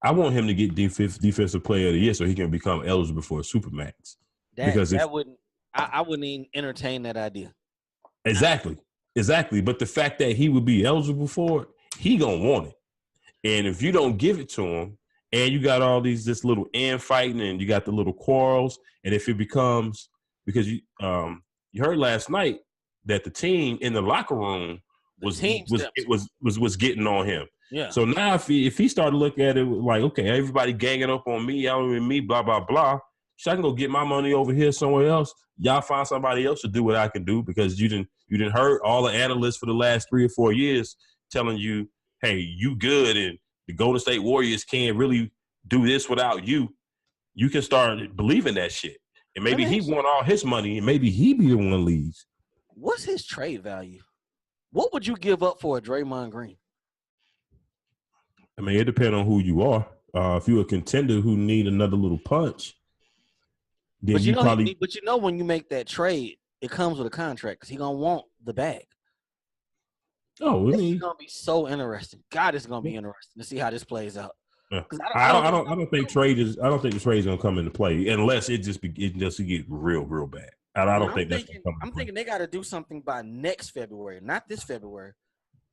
I want him to get defensive player of the year so he can become eligible for a Supermax.
I wouldn't even entertain that idea.
Exactly. But the fact that he would be eligible for it, he gonna want it. And if you don't give it to him, and you got all this little infighting, and you got the little quarrels, and if it becomes because you heard last night that the team in the locker room was getting on him.
Yeah.
So now if he started looking at it like, okay, everybody ganging up on me, y'all with me, blah blah blah. So I can go get my money over here somewhere else. Y'all find somebody else to do what I can do because you didn't heard all the analysts for the last 3 or 4 years telling you, hey, you good and the Golden State Warriors can't really do this without you. You can start believing that shit. And maybe he want all his money and maybe he be the one leaves.
What's his trade value? What would you give up for a Draymond Green?
I mean, it depends on who you are. If you're a contender who need another little punch, then
but when you make that trade, it comes with a contract because he's gonna want the bag.
Oh,
this is gonna be so interesting. God, it's gonna be interesting to see how this plays out.
Yeah. I don't think the trade is gonna come into play unless it just get real bad. I'm
thinking they got to do something by next February, not this February.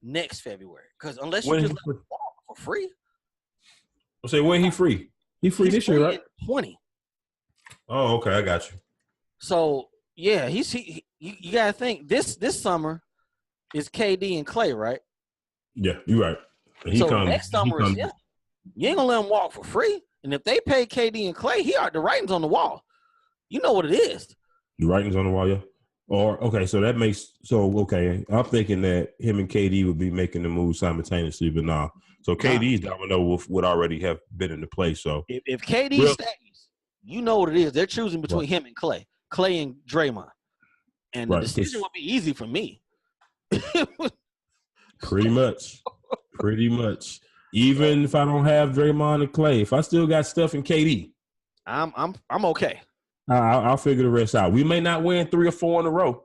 Next February, because unless you just let him walk for free.
I'll say when he free? He free this year, right?
20.
Oh, okay, I got you.
So yeah, you gotta think this summer is KD and Clay, right?
Yeah, you're right.
Next summer is him. You ain't gonna let him walk for free. And if they pay KD and Clay, the writing's on the wall. You know what it is.
The writing's on the wall, yeah. I'm thinking that him and KD would be making the move simultaneously, but nah. So KD's domino would already have been into play. So
if KD stays, you know what it is. They're choosing between him and Clay and Draymond, and the decision will be easy for me.
Pretty much. Even if I don't have Draymond and Clay, if I still got Steph and KD,
I'm okay.
I'll figure the rest out. We may not win 3 or 4 in a row.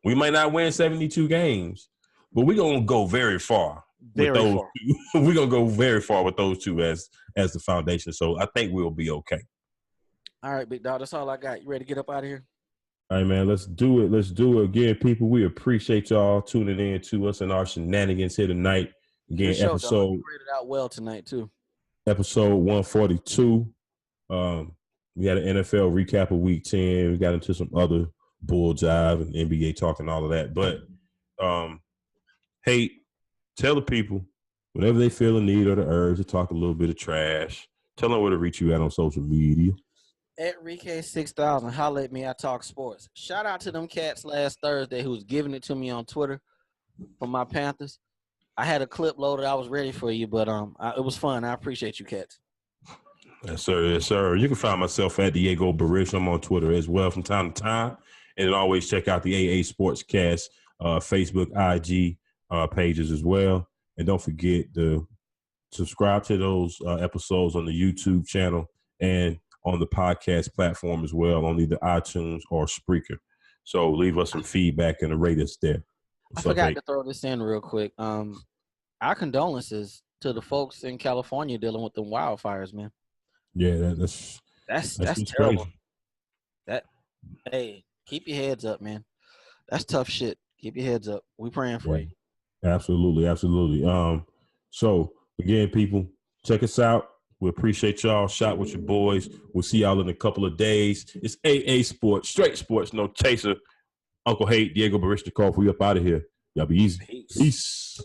We might not win 72 games, but we're gonna go very far. We're gonna go very far with those two as the foundation. So I think we'll be okay.
All right, big dog. That's all I got. You ready to get up out of here?
All right, man. Let's do it. Again, people. We appreciate y'all tuning in to us and our shenanigans here tonight. Again, episode
rated out well tonight too.
Episode 142. We had an NFL recap of Week 10. We got into some other bull jive and NBA talk and all of that. But hey, tell the people whenever they feel the need or the urge to talk a little bit of trash, tell them where to reach you at on social media.
At Rike6000, holla at me. I talk sports. Shout out to them cats last Thursday who was giving it to me on Twitter for my Panthers. I had a clip loaded. I was ready for you, but it was fun. I appreciate you, cats.
Yes, sir. Yes, sir. You can find myself at Diego Barish. I'm on Twitter as well from time to time. And always check out the AA Sportscast Facebook, IG pages as well. And don't forget to subscribe to those episodes on the YouTube channel and on the podcast platform as well, on either iTunes or Spreaker. So leave us some feedback and rate us there.
I forgot to throw this in real quick. Our condolences to the folks in California dealing with the wildfires, man.
Yeah,
that's terrible. Hey, keep your heads up, man. That's tough shit. Keep your heads up. We praying for you.
Absolutely, absolutely. So again, people, check us out. We appreciate y'all. Shout with your boys. We'll see y'all in a couple of days. It's AA Sports, straight sports, no chaser. Uncle Hate, Diego Barista call for you up out of here. Y'all be easy. Peace.